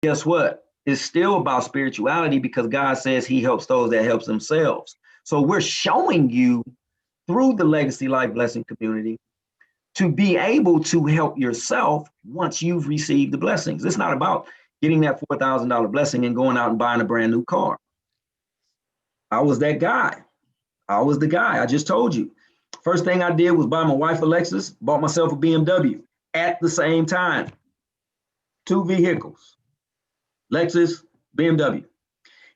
guess what? It's still about spirituality because God says he helps those that helps themselves. So we're showing you through the Legacy Life Blessing community to be able to help yourself once you've received the blessings. It's not about getting that $4,000 blessing and going out and buying a brand new car. I was that guy. I was the guy. I just told you. First thing I did was buy my wife a Lexus, bought myself a BMW at the same time. 2 vehicles, Lexus, BMW.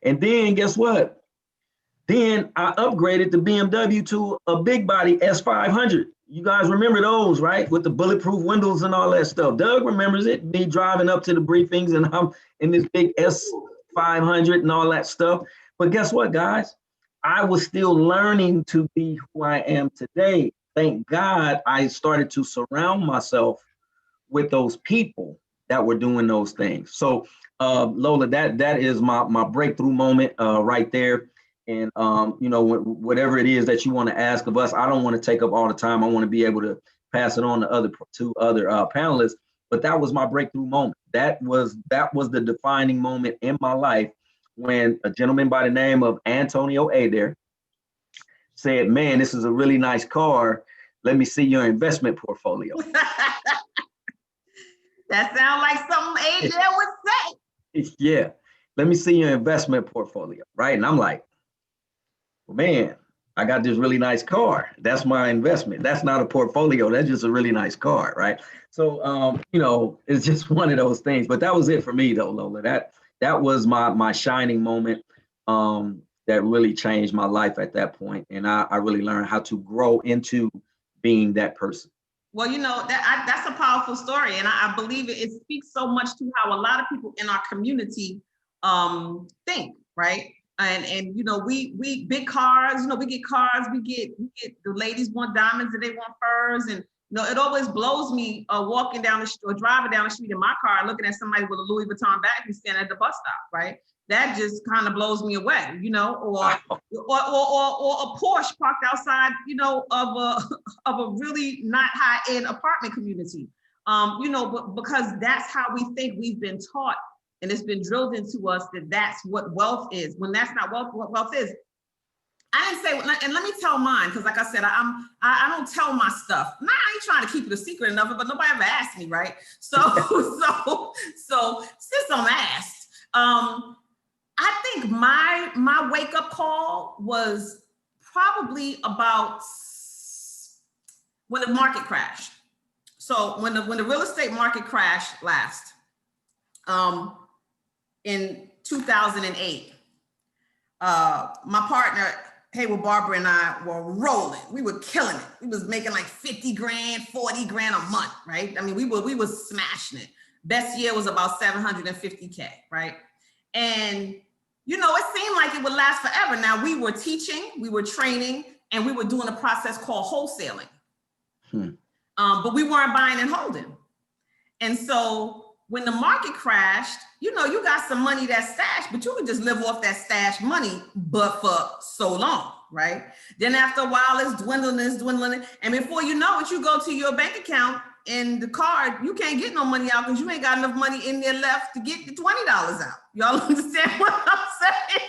And then guess what? Then I upgraded the BMW to a big body S500. You guys remember those, right? With the bulletproof windows and all that stuff. Doug remembers it, me driving up to the briefings and I'm in this big S500 and all that stuff. But guess what, guys? I was still learning to be who I am today. Thank God I started to surround myself with those people that were doing those things. So Lola, that is my breakthrough moment right there. And you know, whatever it is that you want to ask of us, I don't want to take up all the time. I want to be able to pass it on to other panelists. But that was my breakthrough moment. That was the defining moment in my life when a gentleman by the name of Antonio Adair said, "Man, this is a really nice car. Let me see your investment portfolio." That sounds like something Adair would say. Yeah, let me see your investment portfolio, right? And I'm like, well, man, I got this really nice car. That's my investment. That's not a portfolio. That's just a really nice car, right? So, you know, it's just one of those things. But that was it for me, though, Lola. That was my shining moment that really changed my life at that point. And I really learned how to grow into being that person. Well, you know, that's a powerful story. And I believe it speaks so much to how a lot of people in our community think, right? And you know, we big cars, you know, we get cars, we get the ladies want diamonds and they want furs. And you know, it always blows me walking down the street or driving down the street in my car, looking at somebody with a Louis Vuitton bag who's standing at the bus stop, right? That just kind of blows me away, you know, or a Porsche parked outside, you know, of a really not high-end apartment community, you know, but because that's how we think. We've been taught, and it's been drilled into us that that's what wealth is. When that's not what wealth is. I didn't say, and let me tell mine, because like I said, I don't tell my stuff. Nah, I ain't trying to keep it a secret enough, but nobody ever asked me, right? So since I'm asked, I think my wake up call was probably about when the market crashed. So when the real estate market crashed last, in 2008, my partner, Haywood Barber, and I were rolling. We were killing it. We was making like 50 grand, 40 grand a month, right? I mean, we were smashing it. Best year was about 750K, right? And, you know, it seemed like it would last forever. Now, we were teaching, we were training, and we were doing a process called wholesaling. But we weren't buying and holding. And so when the market crashed, you know, you got some money that's stashed, but you could just live off that stashed money, but for so long, right? Then after a while, it's dwindling. And before you know it, you go to your bank account and the card, you can't get no money out because you ain't got enough money in there left to get the $20 out. Y'all understand what I'm saying?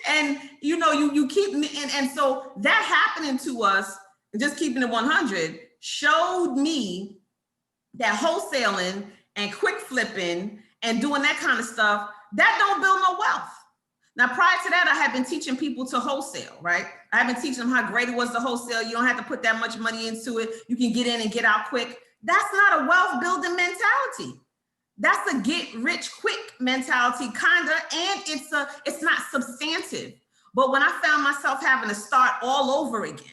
And, you know, you keep, and so that happening to us, just keeping it 100, showed me that wholesaling and quick flipping and doing that kind of stuff, that don't build no wealth. Now, prior to that, I had been teaching people to wholesale, right? I have been teaching them how great it was to wholesale. You don't have to put that much money into it. You can get in and get out quick. That's not a wealth building mentality. That's a get rich quick mentality, kinda, and it's not substantive. But when I found myself having to start all over again,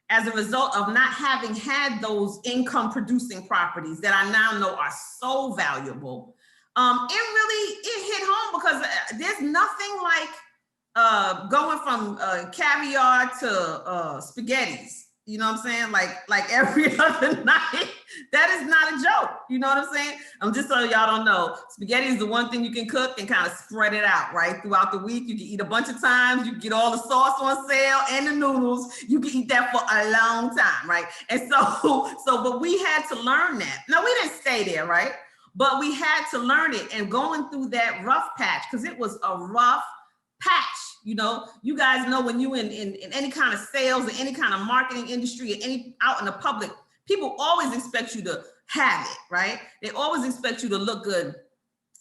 as a result of not having had those income producing properties that I now know are so valuable, it hit home, because there's nothing like going from caviar to spaghettis. You know what I'm saying? Like every other night. That is not a joke. You know what I'm saying? I'm just so y'all don't know. Spaghetti is the one thing you can cook and kind of spread it out, right? Throughout the week, you can eat a bunch of times. You can get all the sauce on sale and the noodles. You can eat that for a long time, right? And so, but we had to learn that. Now, we didn't stay there, right? but we had to learn it. And going through that rough patch, because it was a rough patch. You know, you guys know when you in any kind of sales or any kind of marketing industry or any out in the public, people always expect you to have it, right? They always expect you to look good.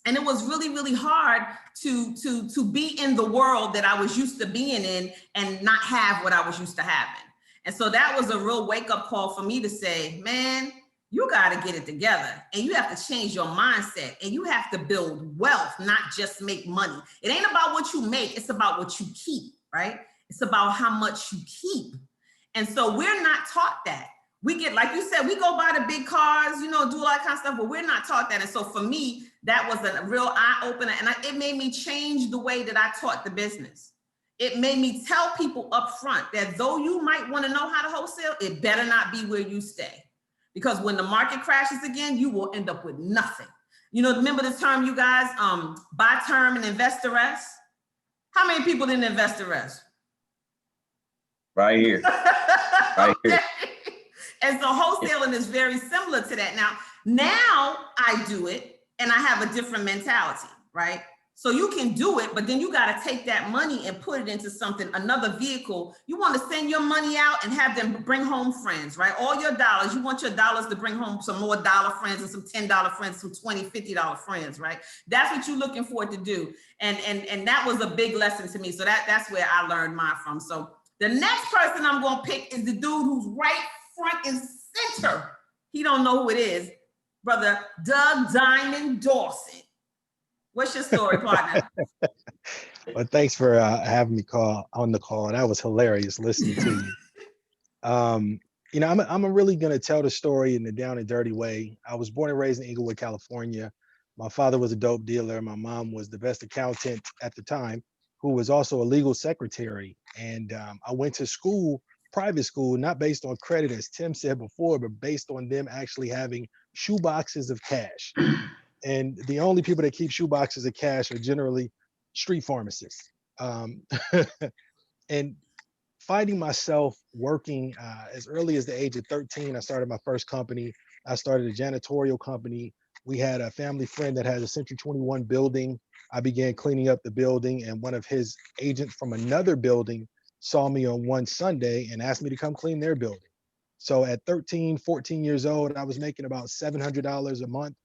And it was really, really hard to be in the world that I was used to being in and not have what I was used to having. And so that was a real wake-up call for me to say, man, you got to get it together, and you have to change your mindset, and you have to build wealth, not just make money. It ain't about what you make, it's about what you keep, right? It's about how much you keep. And so we're not taught that. We get, like you said, we go buy the big cars, you know, do all that kind of stuff, but we're not taught that. And so for me, that was a real eye-opener, and it made me change the way that I taught the business. It made me tell people up front that though you might want to know how to wholesale, it better not be where you stay. Because when the market crashes again, you will end up with nothing. You know, remember the term, you guys, buy term and invest the rest? How many people didn't invest the rest? Right here. Right here. And so wholesaling is very similar to that. Now I do it and I have a different mentality, right? So you can do it, but then you got to take that money and put it into something, another vehicle. You want to send your money out and have them bring home friends, right? All your dollars, you want your dollars to bring home some more dollar friends and some $10 friends, some $20, $50 friends, right? That's what you're looking for to do. And that was a big lesson to me. So that's where I learned mine from. So the next person I'm going to pick is the dude who's right front and center. He don't know who it is. Brother Doug Diamond Dawson. What's your story, partner? Well, thanks for having me on the call. That was hilarious listening to you. You know, I'm really going to tell the story in the down and dirty way. I was born and raised in Inglewood, California. My father was a dope dealer. My mom was the best accountant at the time, who was also a legal secretary. And I went to school, private school, not based on credit, as Tim said before, but based on them actually having shoe boxes of cash. And the only people that keep shoe boxes of cash are generally street pharmacists. And finding myself working as early as the age of 13, I started my first company. I started a janitorial company. We had a family friend that had a Century 21 building. I began cleaning up the building, and one of his agents from another building saw me on one Sunday and asked me to come clean their building. So at 13, 14 years old, I was making about $700 a month.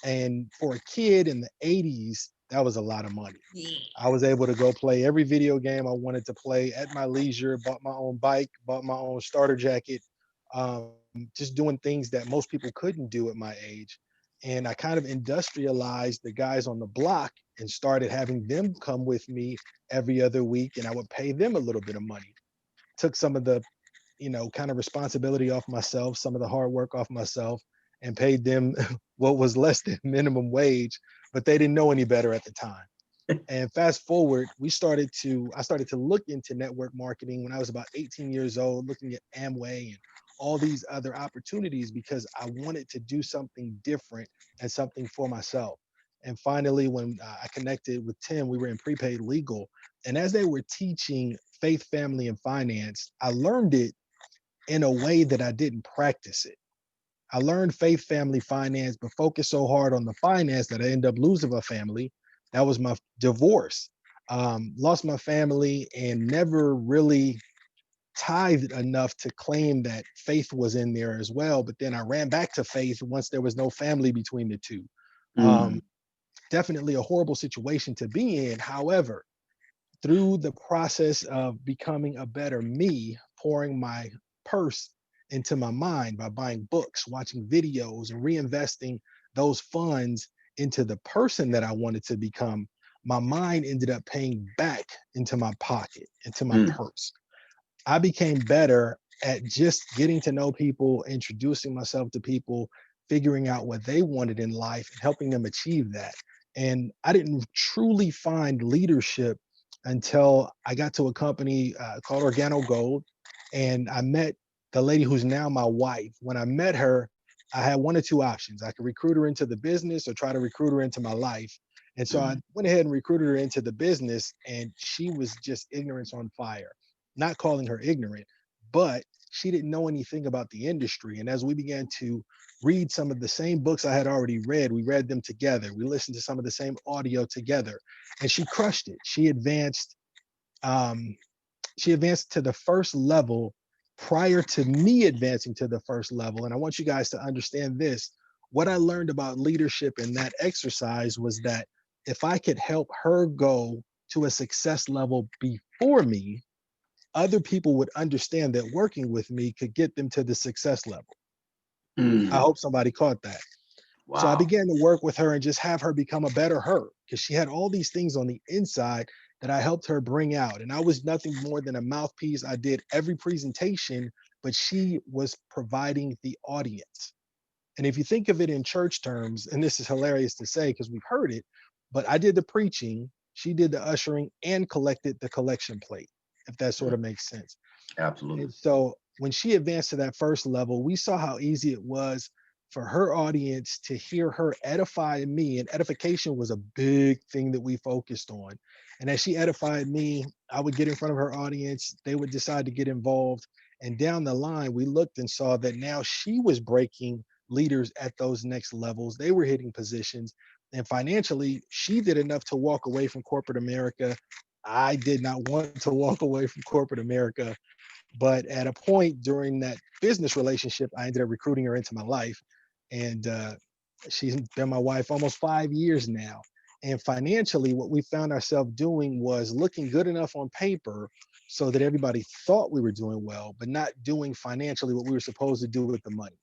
And for a kid in the 80s, that was a lot of money. Yeah. I was able to go play every video game I wanted to play at my leisure, bought my own bike, bought my own starter jacket, just doing things that most people couldn't do at my age. And I kind of industrialized the guys on the block and started having them come with me every other week, and I would pay them a little bit of money. Took some of the, kind of responsibility off myself, some of the hard work off myself, and paid them what was less than minimum wage, but they didn't know any better at the time. And fast forward, I started to look into network marketing when I was about 18 years old, looking at Amway and all these other opportunities because I wanted to do something different and something for myself. And finally, when I connected with Tim, we were in prepaid legal. And as they were teaching faith, family, and finance, I learned it in a way that I didn't practice it. I learned faith, family, finance, but focused so hard on the finance that I ended up losing my family. That was my divorce. Lost my family and never really tithed enough to claim that faith was in there as well. But then I ran back to faith once there was no family between the two. Definitely a horrible situation to be in. However, through the process of becoming a better me, pouring my purse into my mind by buying books, watching videos, and reinvesting those funds into the person that I wanted to become, my mind ended up paying back into my pocket, into my purse. I became better at just getting to know people, introducing myself to people, figuring out what they wanted in life, and helping them achieve that. And I didn't truly find leadership until I got to a company called Organo Gold, and I met the lady who's now my wife. When I met her, I had one or two options. I could recruit her into the business or try to recruit her into my life. And so I went ahead and recruited her into the business, and she was just ignorance on fire. Not calling her ignorant, but she didn't know anything about the industry. And as we began to read some of the same books I had already read, we read them together. We listened to some of the same audio together, and she crushed it. Um, she advanced to the first level prior to me advancing to the first level. And I want you guys to understand this. What I learned about leadership in that exercise was that if I could help her go to a success level before me, other people would understand that working with me could get them to the success level. I hope somebody caught that. So I Wow. began to work with her and just have her become a better her, because she had all these things on the inside that I helped her bring out. And I was nothing more than a mouthpiece. I did every presentation, but she was providing the audience. And if you think of it in church terms, and this is hilarious to say because we've heard it, but I did the preaching, she did the ushering, and collected the collection plate, if that sort of makes sense. Absolutely. And so when she advanced to that first level, we saw how easy it was for her audience to hear her edify me. And edification was a big thing that we focused on. And as she edified me, I would get in front of her audience. They would decide to get involved. And down the line, we looked and saw that now she was breaking leaders at those next levels. They were hitting positions. And financially, she did enough to walk away from corporate America. I did not want to walk away from corporate America. But at a point during that business relationship, I ended up recruiting her into my life. And she's been my wife almost 5 years now. And financially, what we found ourselves doing was looking good enough on paper so that everybody thought we were doing well, but not doing financially what we were supposed to do with the money.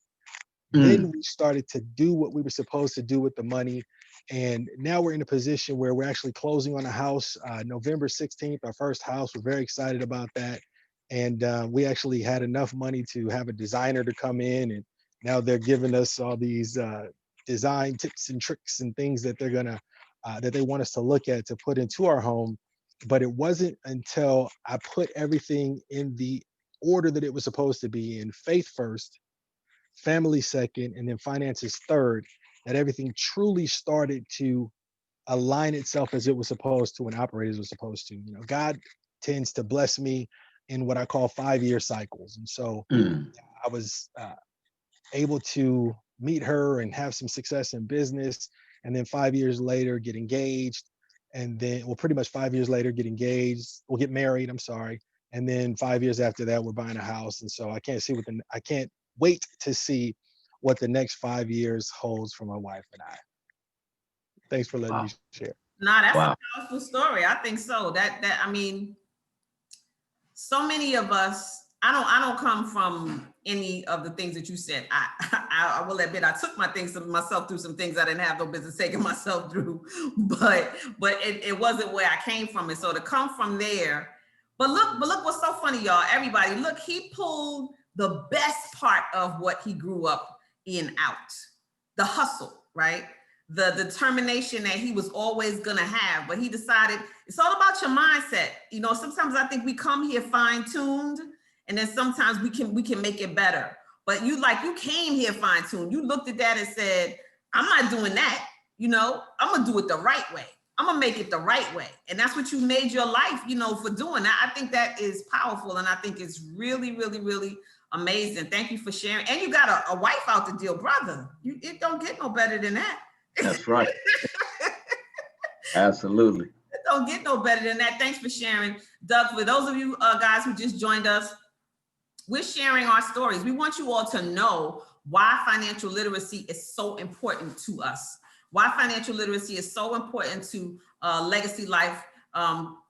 Then we started to do what we were supposed to do with the money. And now we're in a position where we're actually closing on a house November 16th, our first house. We're very excited about that. And we actually had enough money to have a designer to come in. And now they're giving us all these design tips and tricks and things that they're going to, that they want us to look at to put into our home. But it wasn't until I put everything in the order that it was supposed to be in: faith first, family second, and then finances third, that everything truly started to align itself as it was supposed to and operate as it was supposed to. You know, God tends to bless me in what I call 5-year cycles. And so I was able to meet her and have some success in business. And then 5 years later, get engaged. And then, well, pretty much 5 years later, get engaged. We'll get married. I'm sorry. And then 5 years after that, we're buying a house. And so I can't wait to see what the next 5 years holds for my wife and I. Thanks for letting me share. Nah, that's Wow. a powerful story. I think so. I mean, so many of us, I don't come from any of the things that you said. I will admit I took myself through some things I didn't have no business taking myself through, but it wasn't where I came from. And so to come from there, but look what's so funny, y'all. Everybody, look, he pulled the best part of what he grew up in out. The hustle, right? The determination that he was always gonna have, but he decided it's all about your mindset. You know, sometimes I think we come here fine-tuned, and then sometimes we can make it better. But you came here fine-tuned. You looked at that and said, I'm not doing that. You know, I'm gonna do it the right way. I'm gonna make it the right way. And that's what you made your life, you know, for doing that. I think that is powerful. And I think it's really, really, really amazing. Thank you for sharing. And you got a wife out the deal, brother. It don't get no better than that. That's right. Absolutely. It don't get no better than that. Thanks for sharing, Doug. For those of you guys who just joined us, we're sharing our stories. We want you all to know why financial literacy is so important to us. Why financial literacy is so important to Legacy Life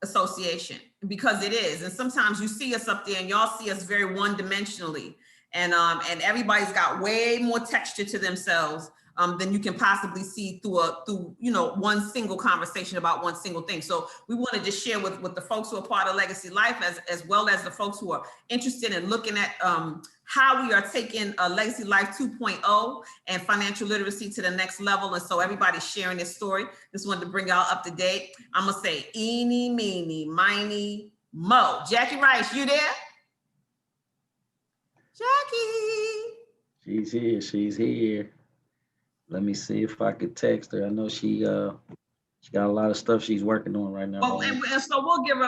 Association, because it is. And sometimes you see us up there and y'all see us very one-dimensionally. And everybody's got way more texture to themselves than you can possibly see through one single conversation about one single thing. So we want to just share with the folks who are part of Legacy Life, as well as the folks who are interested in looking at how we are taking Legacy Life 2.0 and financial literacy to the next level. And so everybody's sharing this story. Just wanted to bring y'all up to date. I'm gonna say eeny, meeny, miny, mo. Jackie Rice, you there? Jackie. She's here. She's here. Let me see if I could text her. I know she She's got a lot of stuff she's working on right now. Well, and so we'll give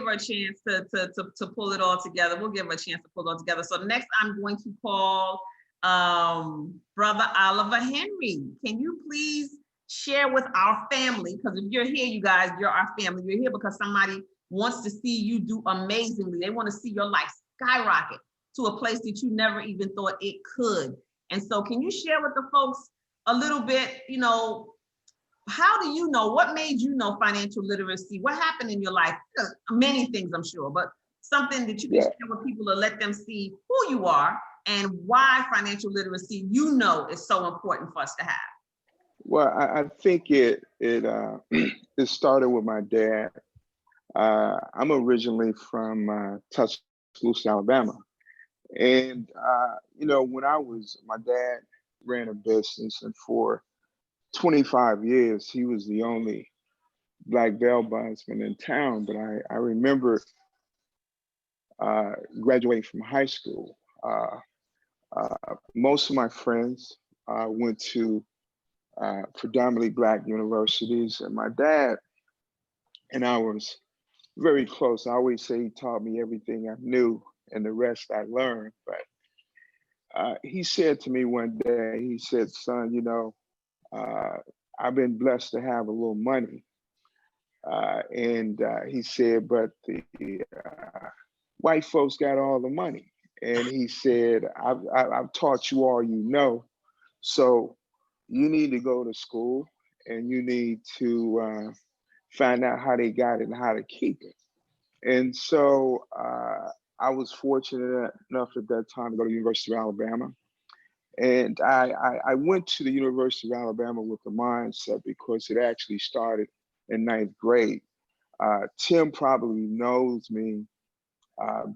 her a chance to pull it all together. We'll give her a chance to pull it all together. So next, I'm going to call Brother Oliver Henry. Can you please share with our family? Because if you're here, you guys, you're our family. You're here because somebody wants to see you do amazingly. They want to see your life skyrocket to a place that you never even thought it could. And so, can you share with the folks a little bit? You know, how do you know, what made you know financial literacy? What happened in your life? Many things, I'm sure, but something that you can share with people to let them see who you are and why financial literacy, you know, is so important for us to have. Well, I think it it started with my dad. I'm originally from Tuscaloosa, Alabama. And, you know, my dad ran a business, and for 25 years, he was the only Black bail bondsman in town. But I remember graduating from high school. Most of my friends went to predominantly Black universities, and my dad and I was very close. I always say he taught me everything I knew, and the rest I learned. But he said to me one day, he said, "Son, you know, I've been blessed to have a little money." And he said, "But the white folks got all the money." And he said, I've taught you all you know. So you need to go to school, and you need to find out how they got it and how to keep it." And so I was fortunate enough at that time to go to the University of Alabama. And I went to the University of Alabama with the mindset, because it actually started in ninth grade. Tim probably knows me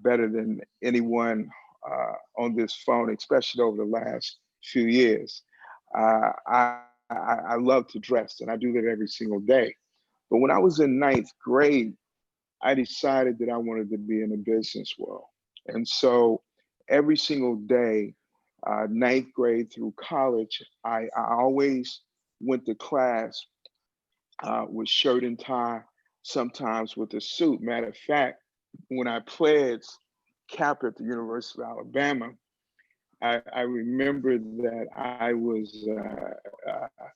better than anyone on this phone, especially over the last few years. I love to dress, and I do that every single day. But when I was in ninth grade, I decided that I wanted to be in the business world. And so every single day, ninth grade through college, I always went to class with shirt and tie, sometimes with a suit. Matter of fact, when I pledged cap at the University of Alabama, I remember that I was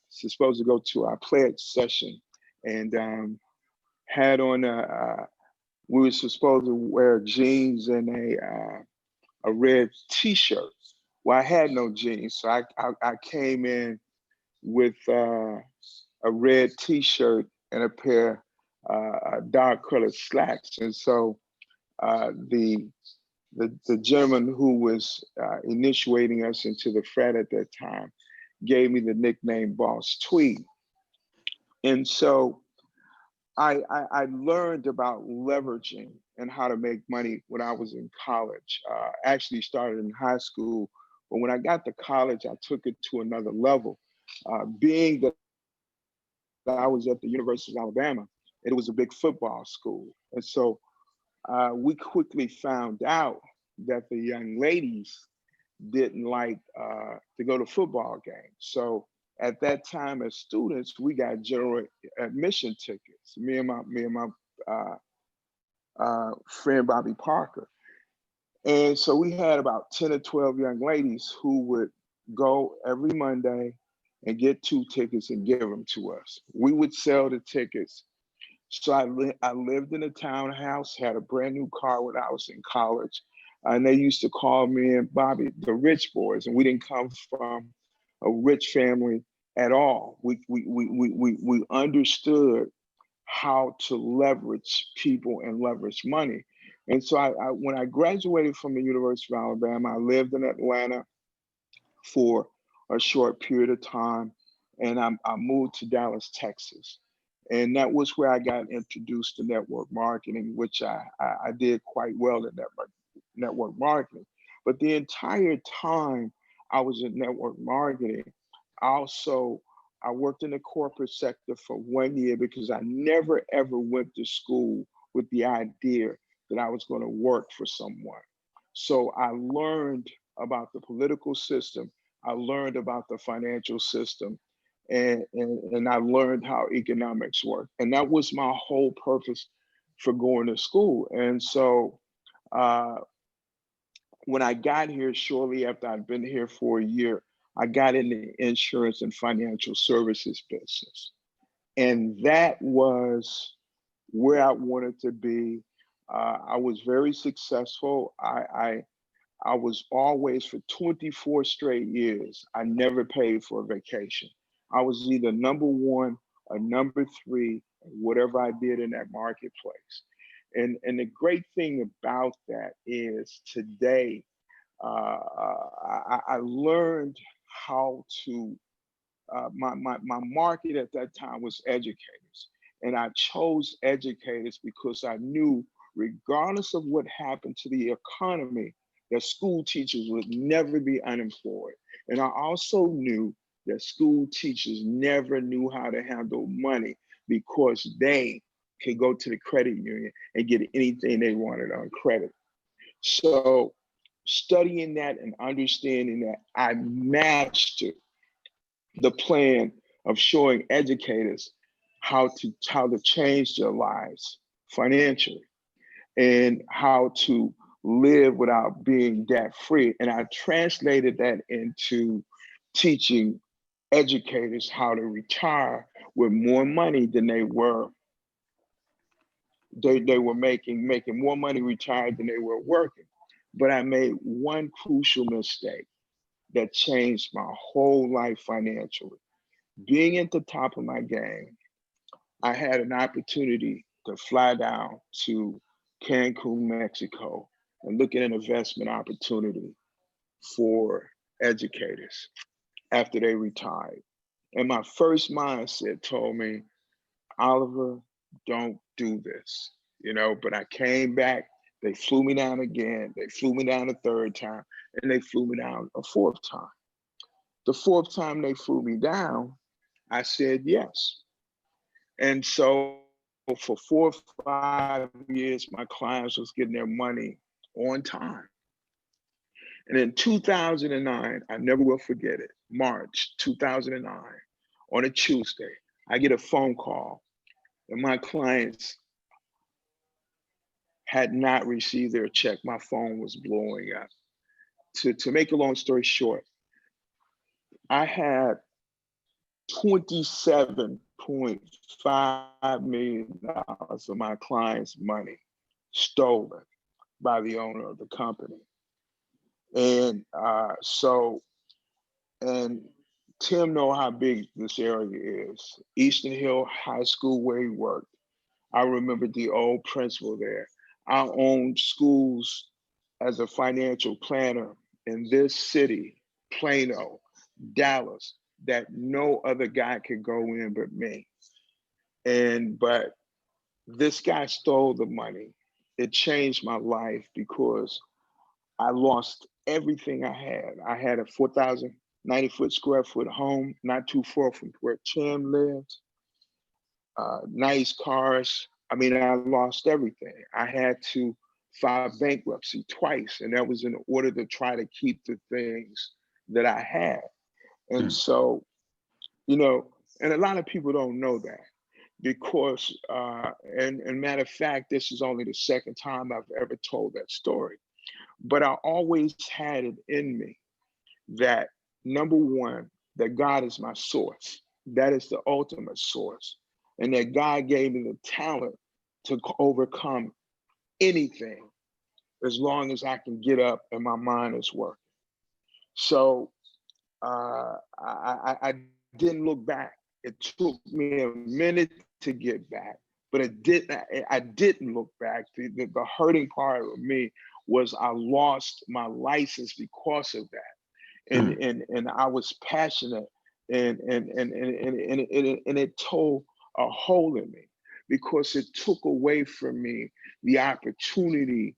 supposed to go to our pledge session, and had on we were supposed to wear jeans and a red T-shirt. Well, I had no jeans, so I came in with a red T-shirt and a pair dark colored slacks. And so the gentleman who was initiating us into the frat at that time gave me the nickname Boss Tweed. And so I learned about leveraging and how to make money when I was in college. Actually started in high school, but when I got to college, I took it to another level. Being that I was at the University of Alabama, it was a big football school. And so we quickly found out that the young ladies didn't like to go to football games. So at that time, as students, we got general admission tickets. Me and my friend Bobby Parker, and so we had about 10 or 12 young ladies who would go every Monday and get 2 tickets and give them to us. We would sell the tickets. So I lived in a townhouse, had a brand new car when I was in college, and they used to call me and Bobby the rich boys, and we didn't come from a rich family at all. We understood how to leverage people and leverage money. And so when I graduated from the University of Alabama, I lived in Atlanta for a short period of time, and I moved to Dallas, Texas. And that was where I got introduced to network marketing, which I did quite well in network marketing. But the entire time I was in network marketing, I worked in the corporate sector for 1 year, because I never ever went to school with the idea that I was going to work for someone. So I learned about the political system. I learned about the financial system. and I learned how economics work. And that was my whole purpose for going to school. And so uh, when I got here, shortly after I'd been here for a year, I got in the insurance and financial services business. And that was where I wanted to be. I was very successful. I was always, for 24 straight years, I never paid for a vacation. I was either number one or number three, whatever I did in that marketplace. And the great thing about that is today, I learned how to, my market at that time was educators. And I chose educators because I knew, regardless of what happened to the economy, that school teachers would never be unemployed. And I also knew that school teachers never knew how to handle money because they could go to the credit union and get anything they wanted on credit. So studying that and understanding that, I mastered the plan of showing educators how to change their lives financially and how to live without being debt free. And I translated that into teaching educators how to retire with more money than they were making more money retired than they were working. But I made one crucial mistake that changed my whole life financially. Being at the top of my game, I had an opportunity to fly down to Cancun, Mexico, and look at an investment opportunity for educators after they retired. And my first mindset told me, Oliver, don't do this, but I came back, they flew me down again, they flew me down a third time, and they flew me down a fourth time. The fourth time they flew me down, I said yes. And so for 4 or 5 years, my clients was getting their money on time. And in 2009, I never will forget it, March 2009, on a Tuesday, I get a phone call and my clients had not received their check. My phone was blowing up. To make a long story short, I had $27.5 million of my clients' money stolen by the owner of the company. And and Tim know how big this area is. Eastern Hill High School, where he worked, I remember the old principal there. I owned schools as a financial planner in this city, Plano, Dallas, that no other guy could go in but me. But this guy stole the money. It changed my life because I lost everything I had. I had a 4,090 square foot home, not too far from where Tim lived. Nice cars. I mean, I lost everything. I had to file bankruptcy twice, and that was in order to try to keep the things that I had. And so, and a lot of people don't know that because, and matter of fact, this is only the second time I've ever told that story. But I always had it in me that, number one, that God is my source. That is the ultimate source. And that God gave me the talent to overcome anything as long as I can get up and my mind is working. So I didn't look back. It took me a minute to get back, but I didn't look back. The hurting part of me was I lost my license because of that. And I was passionate and it tore a hole in me because it took away from me the opportunity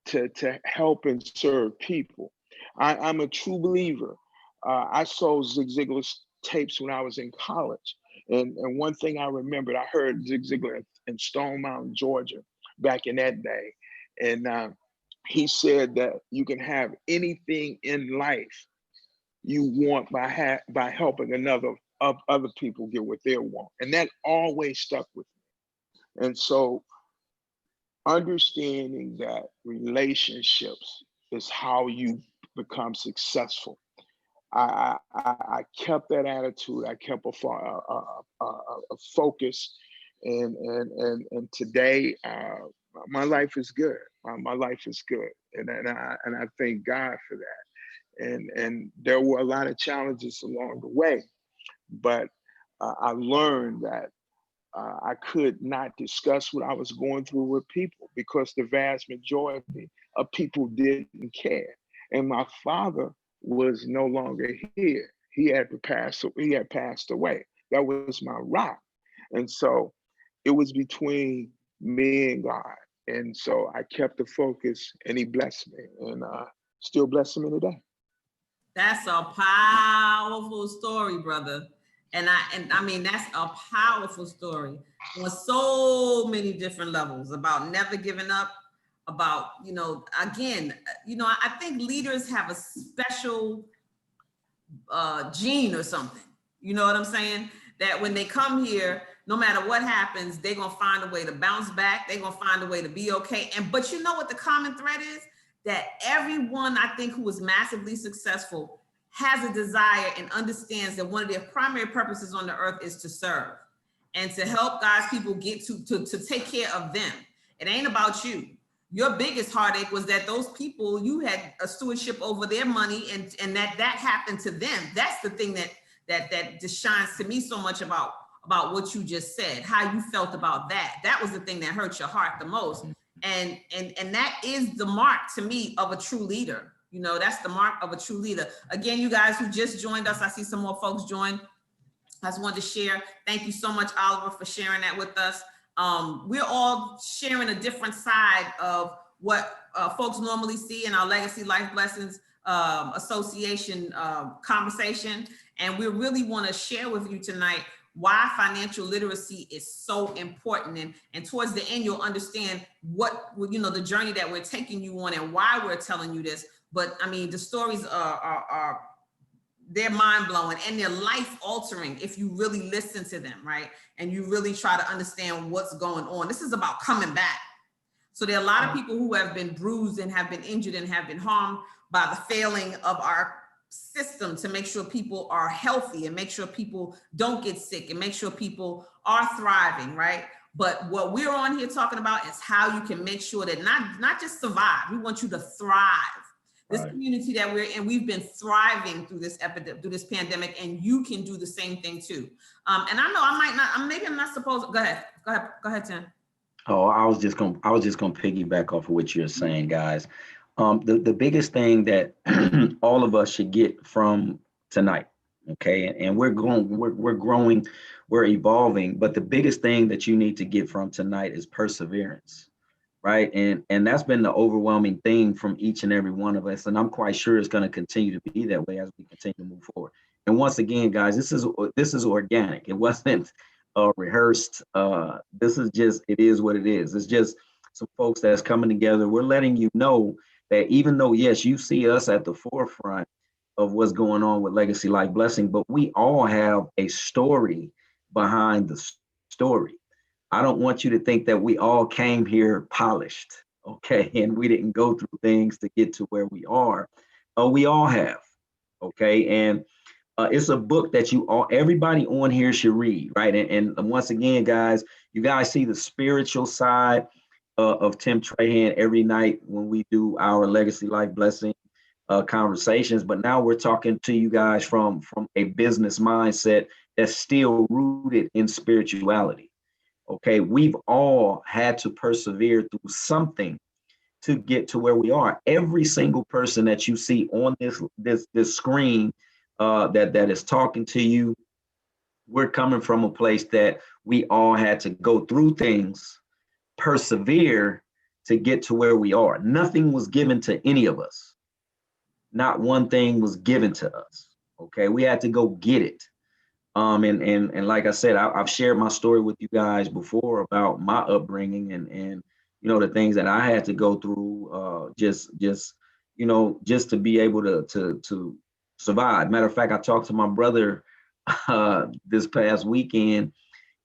to help and serve people. I'm a true believer. I sold Zig Ziglar's tapes when I was in college. And one thing I remembered, I heard Zig Ziglar in Stone Mountain, Georgia, back in that day. And he said that you can have anything in life you want by helping another other people get what they want. And that always stuck with me. And so understanding that relationships is how you become successful. I kept that attitude. I kept a focus, and today my life is good. My life is good, and I thank God for that. And there were a lot of challenges along the way, but I learned that I could not discuss what I was going through with people because the vast majority of people didn't care. And my father was no longer here. He had passed away. That was my rock. And so it was between me and God. And so I kept the focus, and he blessed me, and still blessing me today. That's a powerful story, brother. And I mean, that's a powerful story on so many different levels about never giving up, about, again, I think leaders have a special gene or something. You know what I'm saying? That when they come here, no matter what happens, they're going to find a way to bounce back. They're going to find a way to be okay. But you know what the common thread is? That everyone, I think, who is massively successful has a desire and understands that one of their primary purposes on the earth is to serve and to help God's people get to take care of them. It ain't about you. Your biggest heartache was that those people, you had a stewardship over their money, and that happened to them. That's the thing that just shines to me so much about what you just said, how you felt about that. That was the thing that hurt your heart the most. And that is the mark to me of a true leader. That's the mark of a true leader. Again, you guys who just joined us, I see some more folks join. I just wanted to share. Thank you so much, Oliver, for sharing that with us. We're all sharing a different side of what folks normally see in our Legacy Life Blessings Association conversation. And we really want to share with you tonight why financial literacy is so important. And towards the end, you'll understand what, the journey that we're taking you on and why we're telling you this. But I mean, the stories are they're mind blowing and they're life altering if you really listen to them, right? And you really try to understand what's going on. This is about coming back. So there are a lot of people who have been bruised and have been injured and have been harmed by the failing of our system to make sure people are healthy and make sure people don't get sick and make sure people are thriving, right? But what we're on here talking about is how you can make sure that not just survive, we want you to thrive. This community that we're in, we've been thriving through this epidemic, through this pandemic, and you can do the same thing too. And I know I might not, maybe I'm not supposed, go ahead, Tim. Oh, I was just gonna piggyback off of what you're saying, guys. The biggest thing that all of us should get from tonight, okay, and we're growing, we're evolving, but the biggest thing that you need to get from tonight is perseverance, right? And that's been the overwhelming theme from each and every one of us, and I'm quite sure it's going to continue to be that way as we continue to move forward. And once again, guys, this is organic. It wasn't rehearsed. This is just, it is what it is. It's just some folks that's coming together. We're letting you know that even though, yes, you see us at the forefront of what's going on with Legacy Life Blessing, but we all have a story behind the story. I don't want you to think that we all came here polished, okay, and we didn't go through things to get to where we are. We all have, okay, and it's a book that everybody on here should read, right? And once again, guys, you guys see the spiritual side of Tim Trahan every night when we do our Legacy Life Blessing conversations. But now we're talking to you guys from a business mindset that's still rooted in spirituality. Okay, we've all had to persevere through something to get to where we are. Every single person that you see on this screen that is talking to you, we're coming from a place that we all had to go through things, persevere to get to where we are. Nothing was given to any of us. Not one thing was given to us. Okay, we had to go get it. And like I said, I've shared my story with you guys before about my upbringing and the things that I had to go through just to be able to survive. Matter of fact, I talked to my brother this past weekend,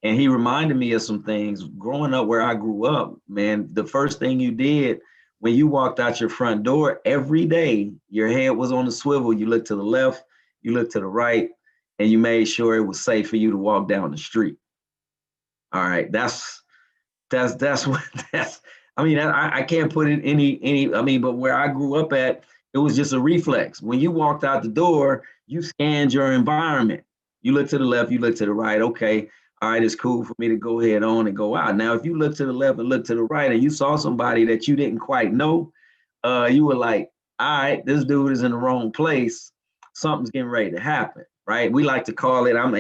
and he reminded me of some things. Growing up where I grew up, man, the first thing you did when you walked out your front door every day, your head was on the swivel. You looked to the left, you looked to the right, and you made sure it was safe for you to walk down the street. All right, that's what that's. I mean, I can't put it any. I mean, but where I grew up at, it was just a reflex. When you walked out the door, you scanned your environment. You look to the left, you look to the right. Okay, all right, it's cool for me to go ahead on and go out. Now, if you look to the left and look to the right, and you saw somebody that you didn't quite know, you were like, all right, this dude is in the wrong place. Something's getting ready to happen, right? We like to call it, and I'm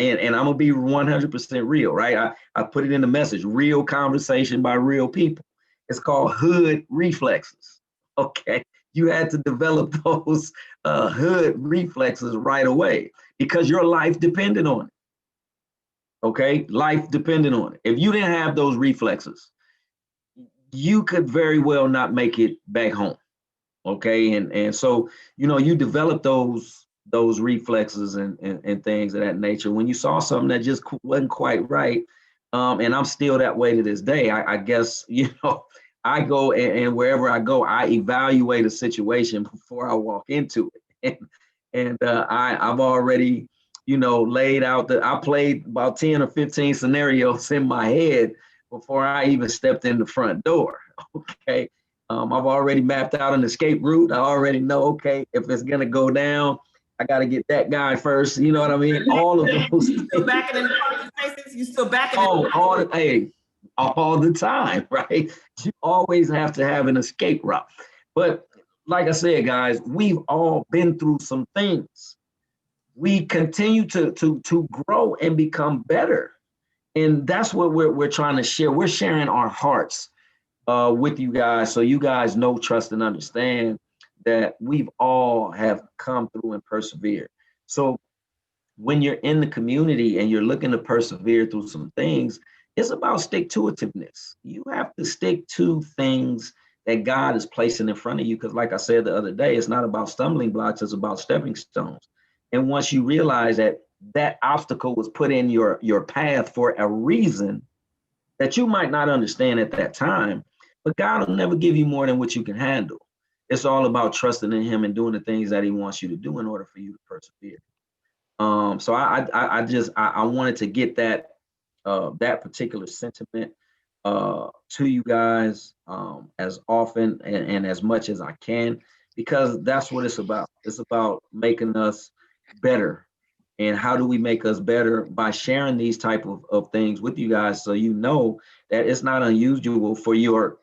gonna be 100% real, right? I put it in the message, real conversation by real people. It's called hood reflexes. Okay, you had to develop those hood reflexes right away because your life depended on it. Okay, life depended on it. If you didn't have those reflexes, you could very well not make it back home. Okay, and so you develop those reflexes and things of that nature when you saw something that just wasn't quite right. And I'm still that way to this day. I guess I go and wherever I go, I evaluate a situation before I walk into it. And I've already laid out I played about 10 or 15 scenarios in my head before I even stepped in the front door. Okay. I've already mapped out an escape route. I already know, okay, if it's gonna go down, I got to get that guy first. You know what I mean? All of those. You still backing in the parking spaces? You still backing? All the time, right? You always have to have an escape route. But like I said, guys, we've all been through some things. We continue to grow and become better, and that's what we're trying to share. We're sharing our hearts with you guys, so you guys know, trust, and understand that we've all have come through and persevered. So when you're in the community and you're looking to persevere through some things, it's about stick-to-itiveness. You have to stick to things that God is placing in front of you, because like I said the other day, it's not about stumbling blocks, it's about stepping stones. And once you realize that that obstacle was put in your path for a reason that you might not understand at that time, but God will never give you more than what you can handle. It's all about trusting in Him and doing the things that He wants you to do in order for you to persevere. So I wanted to get that particular sentiment to you guys as often and as much as I can, because that's what it's about. It's about making us better. And how do we make us better? By sharing these type of things with you guys, so you know that it's not unusual for your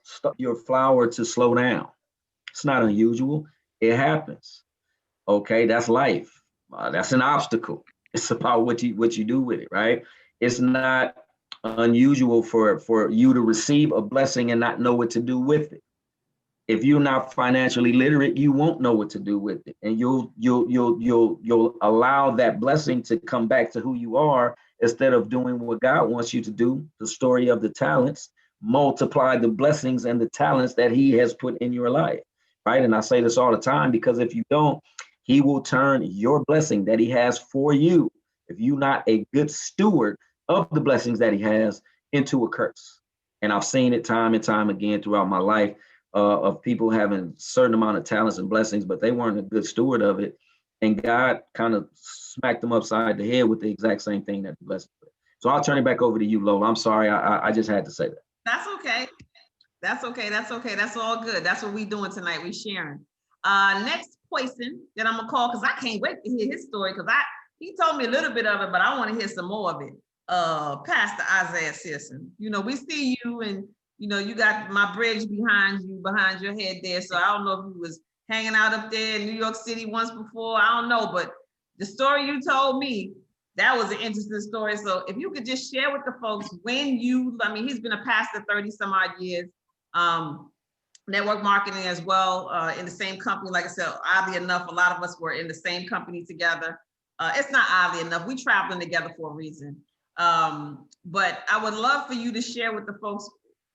flower to slow down. It's not unusual. It happens. Okay, that's life. That's an obstacle. It's about what you do with it, right? It's not unusual for you to receive a blessing and not know what to do with it. If you're not financially literate, you won't know what to do with it, and you'll allow that blessing to come back to who you are instead of doing what God wants you to do. The story of the talents: multiply the blessings and the talents that He has put in your life, right? And I say this all the time, because if you don't, He will turn your blessing that He has for you, if you're not a good steward of the blessings that He has, into a curse. And I've seen it time and time again throughout my life. Of people having a certain amount of talents and blessings, but they weren't a good steward of it. And God kind of smacked them upside the head with the exact same thing that He blessed them with. So I'll turn it back over to you, Lola. I'm sorry. I just had to say that. That's okay. That's okay. That's okay. That's all good. That's what we doing tonight. We sharing. Next person that I'm gonna call, because I can't wait to hear his story, because he told me a little bit of it, but I want to hear some more of it. Pastor Isaiah Sierson. We see you, and you got my bridge behind your head there. So I don't know if you was hanging out up there in New York City once before. I don't know, but the story you told me, that was an interesting story. So if you could just share with the folks he's been a pastor 30 some odd years, network marketing as well, in the same company. Like I said, oddly enough, a lot of us were in the same company together. It's not oddly enough, we traveling together for a reason. But I would love for you to share with the folks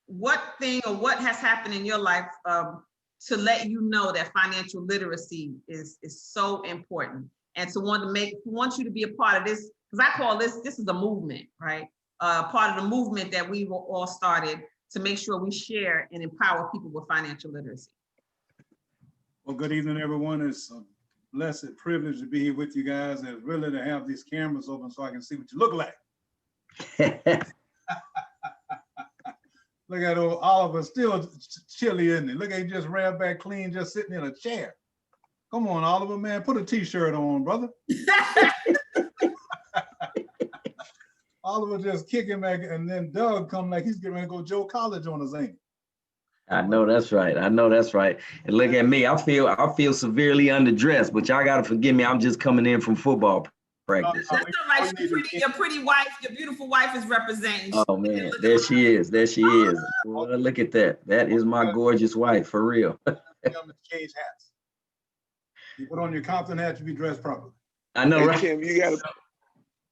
what thing or what has happened in your life to let you know that financial literacy is so important, and want you to be a part of this because I call this is a movement, right? Part of the movement that we all started to make sure we share and empower people with financial literacy. Well, good evening, everyone. It's a blessed privilege to be here with you guys, and it's really to have these cameras open so I can see what you look like. Look at old Oliver, still chilly, isn't he? Look at he just ran back clean, just sitting in a chair. Come on, Oliver, man, put a t-shirt on, brother. Oliver just kicking back, and then Doug come like he's getting ready to go Joe College on his ankle. I know that's right. I know that's right. And look at me. I feel severely underdressed, but y'all gotta forgive me. I'm just coming in from football practice. That's all right. Your pretty wife, your beautiful wife is representing. Oh man, there she is. There she is. Well, look at that. That is my gorgeous wife, for real. Change hats. You put on your Compton hat, you be dressed properly. I know, Hey, right?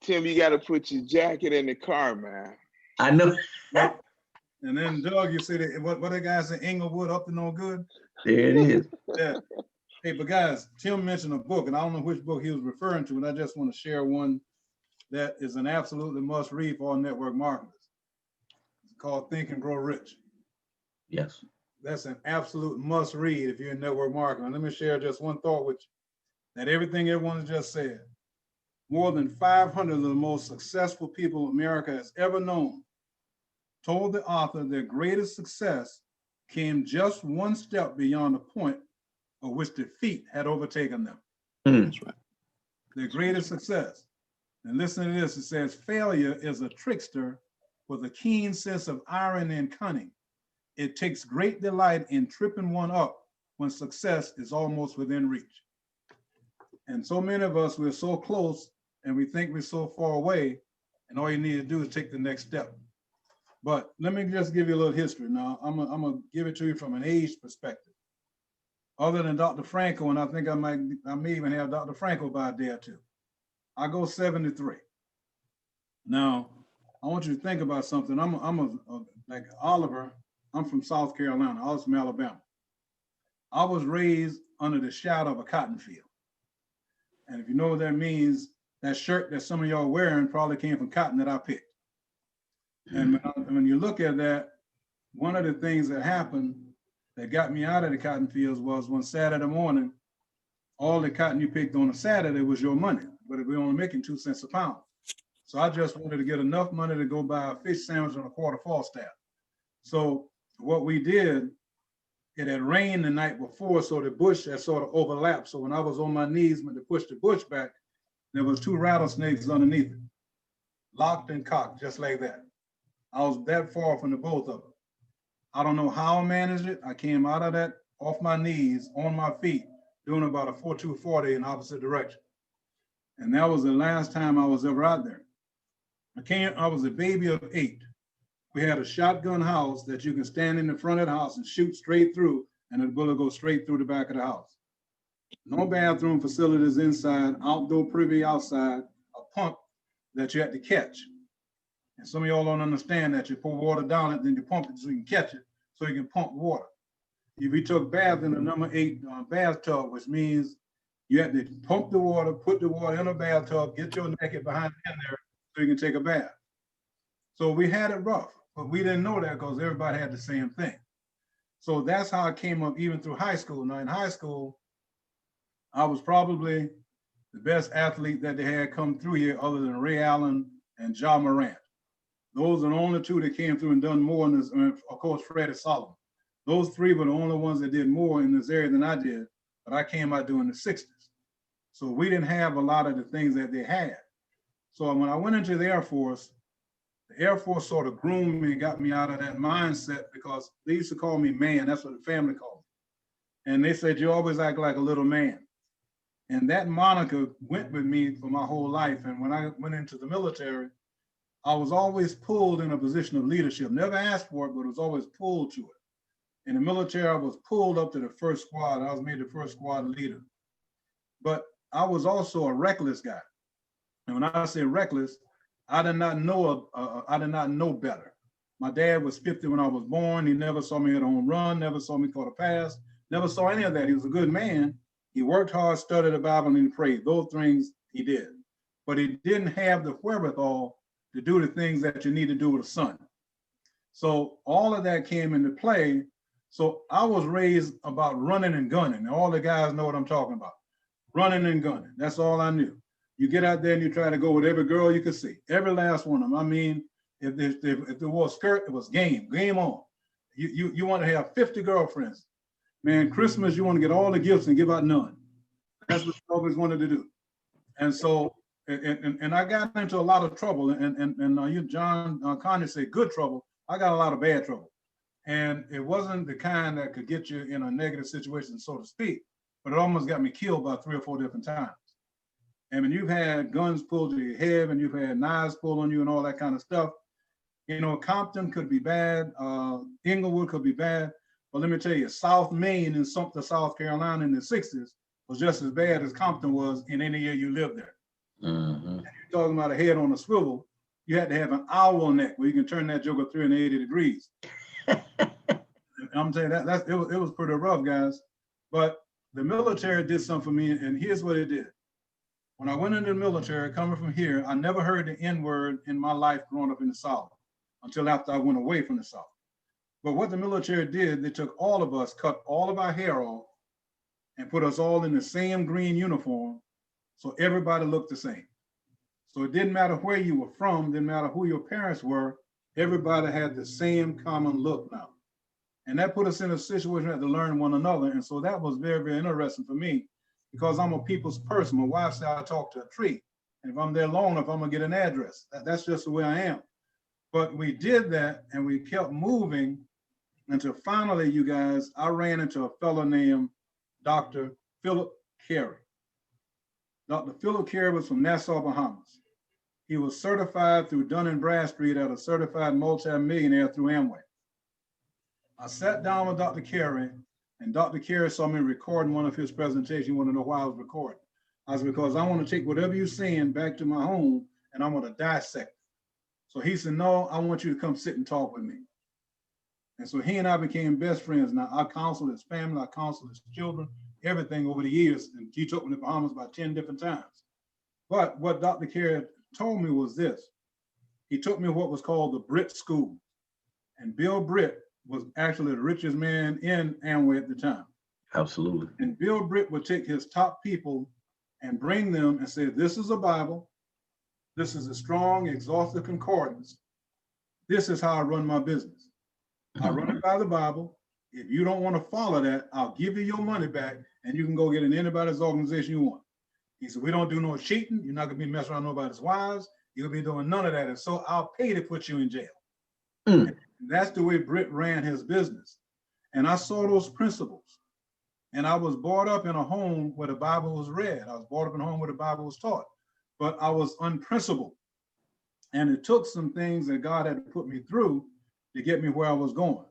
Tim, you gotta put your jacket in the car, man. I know. And then Doug, you see that what that guy said, Inglewood up to no good. There it is. Yeah. Hey, but guys, Tim mentioned a book, and I don't know which book he was referring to, and I just want to share one that is an absolutely must read for all network marketers. It's called Think and Grow Rich. Yes. That's an absolute must read if you're in network marketing. Let me share just one thought with you, that everything everyone has just said. More than 500 of the most successful people America has ever known told the author their greatest success came just one step beyond the point of which defeat had overtaken them. That's right. Their greatest success. And listen to this, it says, failure is a trickster with a keen sense of irony and cunning. It takes great delight in tripping one up when success is almost within reach. And so many of us, we're so close and we think we're so far away, and all you need to do is take the next step. But let me just give you a little history now. I'm gonna give it to you from an age perspective. Other than Dr. Franco, and I think I may even have Dr. Franco by a day or two. I go 73. Now, I want you to think about something. I'm like Oliver, I'm from South Carolina. I was from Alabama. I was raised under the shadow of a cotton field. And if you know what that means, that shirt that some of y'all are wearing probably came from cotton that I picked. And when you look at that, one of the things that happened that got me out of the cotton fields was one Saturday morning, all the cotton you picked on a Saturday was your money, but we were only making 2 cents a pound. So I just wanted to get enough money to go buy a fish sandwich and a quarter Falstaff. So what we did, it had rained the night before, so the bush had sort of overlapped. So when I was on my knees to push the bush back, there was 2 rattlesnakes underneath it, locked and cocked, just like that. I was that far from the both of them. I don't know how I managed it. I came out of that off my knees, on my feet, doing about a 4.240 in opposite direction. And that was the last time I was ever out there. I was a baby of 8. We had a shotgun house that you can stand in the front of the house and shoot straight through, and the bullet goes straight through the back of the house. No bathroom facilities inside, outdoor privy outside, a pump that you had to catch. And some of y'all don't understand that. You pour water down it, then you pump it so you can catch it, so you can pump water. If you took bath in a number 8 bathtub, which means you had to pump the water, put the water in a bathtub, get your naked behind in there so you can take a bath. So we had it rough, but we didn't know that because everybody had the same thing. So that's how I came up even through high school. Now in high school, I was probably the best athlete that they had come through here other than Ray Allen and John Morant. Those are the only 2 that came through and done more in this, and of course, Freddie Solomon. Those 3 were the only ones that did more in this area than I did, but I came out doing the 60s. So we didn't have a lot of the things that they had. So when I went into the Air Force sort of groomed me and got me out of that mindset because they used to call me man. That's what the family called me. And they said, you always act like a little man. And that moniker went with me for my whole life. And when I went into the military, I was always pulled in a position of leadership. Never asked for it, but was always pulled to it. In the military, I was pulled up to the first squad. I was made the first squad leader. But I was also a reckless guy. And when I say reckless, I did not know better. My dad was 50 when I was born. He never saw me hit a home run, never saw me caught a pass, never saw any of that. He was a good man. He worked hard, studied the Bible, and he prayed. Those things he did. but he didn't have the wherewithal to do the things that you need to do with a son. So all of that came into play. So I was raised about running and gunning. All the guys know what I'm talking about. Running and gunning. That's all I knew. You get out there and you try to go with every girl you could see. Every last one of them. I mean, if there was a skirt, it was game on. You want to have 50 girlfriends. Man, Christmas, you want to get all the gifts and give out none. That's what I always wanted to do. And so, and I got into a lot of trouble. And you, John Connie said good trouble. I got a lot of bad trouble. And it wasn't the kind that could get you in a negative situation, so to speak, but it almost got me killed about 3 or 4 different times. And when you've had guns pulled to your head and you've had knives pulled on you and all that kind of stuff, you know, Compton could be bad, Inglewood could be bad, but let me tell you, South Main and Sumter, South Carolina in the 60s was just as bad as Compton was in any year you lived there. Mm-hmm. And you're talking about a head on a swivel, you had to have an owl neck where you can turn that joker 380 degrees. I'm telling you, it was pretty rough, guys. But the military did something for me, and here's what it did. When I went into the military, coming from here, I never heard the N-word in my life growing up in the South until after I went away from the South. But what the military did, they took all of us, cut all of our hair off, and put us all in the same green uniform, so everybody looked the same. So it didn't matter where you were from, didn't matter who your parents were, everybody had the same common look now. And that put us in a situation where we had to learn one another. And so that was very, very interesting for me because I'm a people's person. My wife said I talk to a tree. And if I'm there long enough, I'm gonna get an address. That's just the way I am. But we did that and we kept moving until finally, you guys, I ran into a fellow named Dr. Philip Carey. Dr. Philip Carey was from Nassau, Bahamas. He was certified through Dun & Bradstreet as a certified multimillionaire through Amway. I sat down with Dr. Carey, and Dr. Carey saw me recording one of his presentations. He wanted to know why I was recording. I said, because I want to take whatever you're saying back to my home, and I want to dissect it. So he said, no, I want you to come sit and talk with me. And so he and I became best friends. Now, I counseled his family, I counseled his children, everything over the years. And he took me to the Bahamas about 10 different times. But what Dr. Carey told me was this. He took me to what was called the Britt School. And Bill Britt was actually the richest man in Amway at the time. Absolutely. And Bill Britt would take his top people and bring them and say, this is a Bible. This is a strong, exhaustive concordance. This is how I run my business. I run it by the Bible. If you don't want to follow that, I'll give you your money back and you can go get in anybody's organization you want. He said, we don't do no cheating. You're not going to be messing around nobody's wives. You'll be doing none of that. And so I'll pay to put you in jail. And that's the way Britt ran his business. And I saw those principles. And I was brought up in a home where the Bible was read. I was brought up in a home where the Bible was taught. But I was unprincipled. And it took some things that God had to put me through to get me where I was going.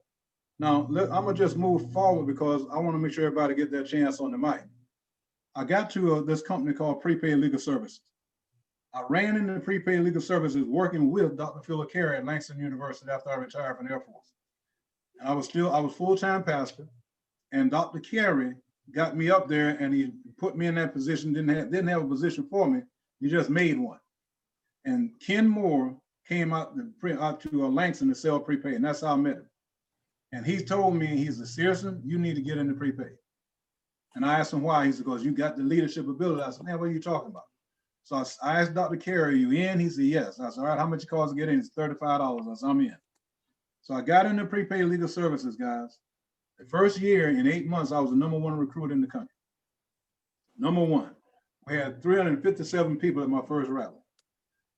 Now, I'm going to just move forward because I want to make sure everybody get their chance on the mic. I got to this company called Prepaid Legal Services. I ran into prepaid legal services working with Dr. Philip Carey at Langston University after I retired from the Air Force. And I was full-time pastor, and Dr. Carey got me up there and he put me in that position, didn't have a position for me, he just made one. And Ken Moore came out to Langston to sell prepaid, and that's how I met him. And he told me, he's a Sierson, you need to get into prepaid. And I asked him why. He said, because you got the leadership ability. I said, man, what are you talking about? So I asked Dr. Carey, are you in? He said, yes. I said, all right, how much it costs to get in? It's $35. I said, I'm in. So I got into prepaid legal services, guys. The first year, in 8 months, I was the #1 recruit in the country. #1. We had 357 people at my first rally.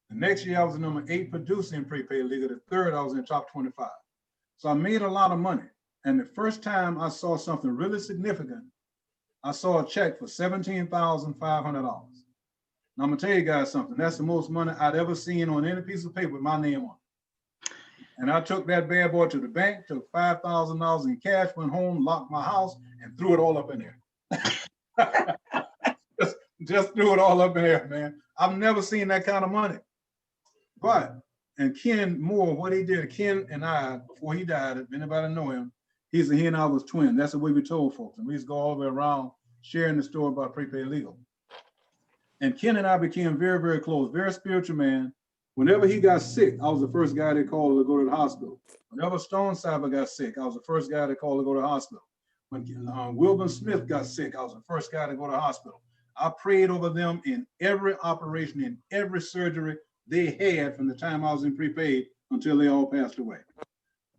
The next year, I was the #8 producer in prepaid legal. The third, I was in the top 25. So I made a lot of money. And the first time I saw something really significant, I saw a check for $17,500. Now I'm gonna tell you guys something. That's the most money I'd ever seen on any piece of paper with my name on it. And I took that bad boy to the bank, took $5,000 in cash, went home, locked my house, and threw it all up in there. just threw it all up in there, man. I've never seen that kind of money. But, and Ken Moore, what he did, Ken and I, before he died, if anybody know him, he and I was twins. That's the way we told folks. And we used to go all the way around sharing the story about prepaid legal. And Ken and I became very, very close, very spiritual man. Whenever he got sick, I was the first guy they called to go to the hospital. Whenever Stone Cypher got sick, I was the first guy they called to go to the hospital. When Wilbur Smith got sick, I was the first guy to go to the hospital. I prayed over them in every operation, in every surgery they had from the time I was in prepaid until they all passed away.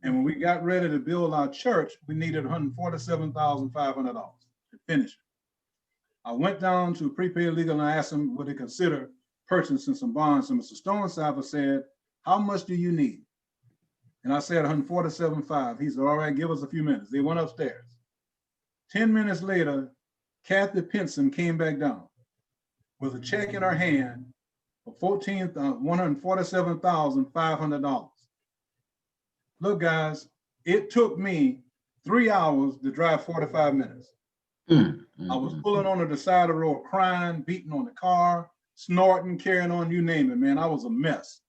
And when we got ready to build our church, we needed $147,500 to finish it. I went down to prepaid legal and I asked them would they consider purchasing some bonds. And Mr. Stone Cypher said, how much do you need? And I said $147,500. He said, all right, give us a few minutes. They went upstairs. 10 minutes later, Kathy Pinson came back down with a check in her hand for $147,500. Look, guys, it took me 3 hours to drive 45 minutes. I was pulling on the side of the road, crying, beating on the car, snorting, carrying on, you name it, man. I was a mess.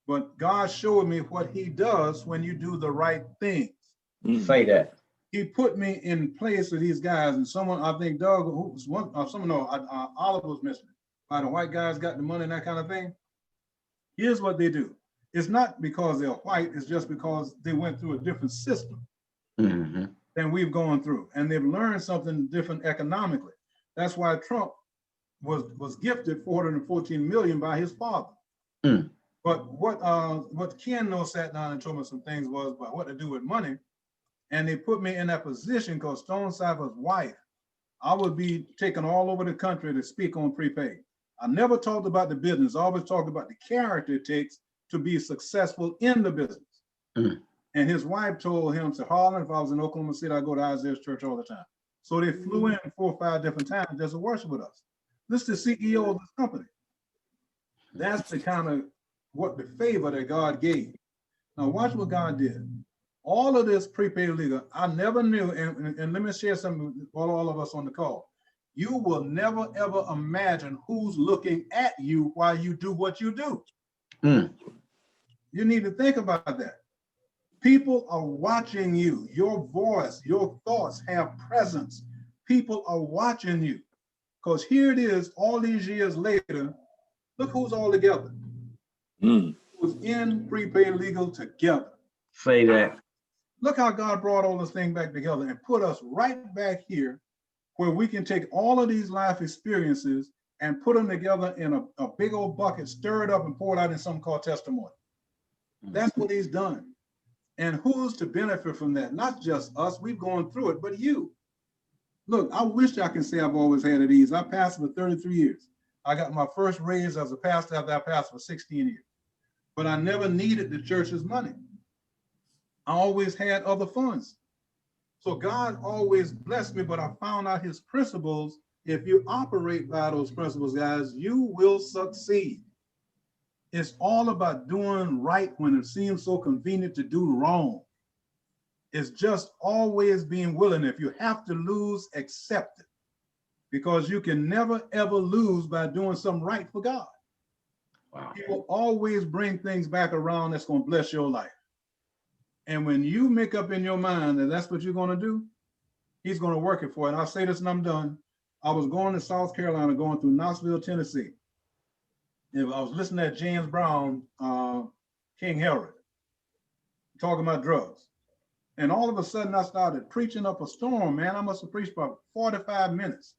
But God showed me what he does when you do the right things. Say that. He put me in place with these guys, and someone, I think Doug, who was one, someone, no, Oliver was mentioning, why the white guys got the money and that kind of thing. Here's what they do. It's not because they're white, it's just because they went through a different system than we've gone through. And they've learned something different economically. That's why Trump was gifted $414 million by his father. But what Ken knows sat down and told me some things was about what to do with money. And they put me in that position because Stone Cypher's wife, I would be taken all over the country to speak on prepaid. I never talked about the business. I always talked about the character it takes to be successful in the business. And his wife told him to Harlan, if I was in Oklahoma City, I'd go to Isaiah's church all the time. So they flew in 4 or 5 different times just to worship with us. This is the CEO of this company. That's the kind of what the favor that God gave. Now watch what God did. All of this prepaid legal, I never knew, and let me share something with all of us on the call. You will never, ever imagine who's looking at you while you do what you do. You need to think about that. People are watching you. Your voice, your thoughts have presence. People are watching you. Because here it is, all these years later, look who's all together. Who's in prepaid legal together. Say that. Look how God brought all this thing back together and put us right back here where we can take all of these life experiences and put them together in a big old bucket, stir it up and pour it out in something called testimony. That's what he's done. And who's to benefit from that? Not just us, we've gone through it, but you. Look, I wish I could say I've always had it easy. I pastored for 33 years. I got my first raise as a pastor after I pastored for 16 years. But I never needed the church's money. I always had other funds. So God always blessed me, but I found out his principles. If you operate by those principles, guys, you will succeed. It's all about doing right when it seems so convenient to do wrong. It's just always being willing. If you have to lose, accept it. Because you can never, ever lose by doing something right for God. Wow. He will always bring things back around that's going to bless your life. And when you make up in your mind that that's what you're going to do, he's going to work it for it. And I'll say this and I'm done. I was going to South Carolina, going through Knoxville, Tennessee. And I was listening to James Brown, King Herod, talking about drugs. And all of a sudden I started preaching up a storm, man. I must have preached about 45 minutes.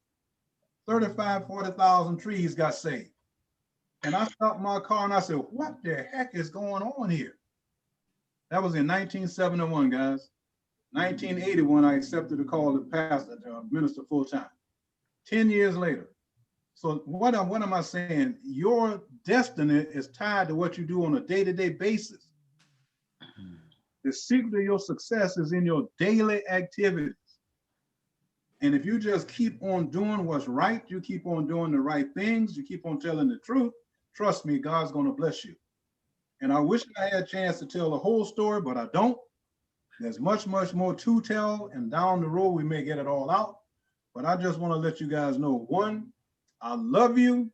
40,000 trees got saved. And I stopped my car and I said, what the heck is going on here? That was in 1971, guys. 1981, I accepted the call to pastor, to minister full time. 10 years later. So what am I saying? Your destiny is tied to what you do on a day-to-day basis. The secret of your success is in your daily activities. And if you just keep on doing what's right, you keep on doing the right things, you keep on telling the truth, trust me, God's going to bless you. And I wish I had a chance to tell the whole story, but I don't. There's much, much more to tell, and down the road, we may get it all out. But I just want to let you guys know, one, I love you,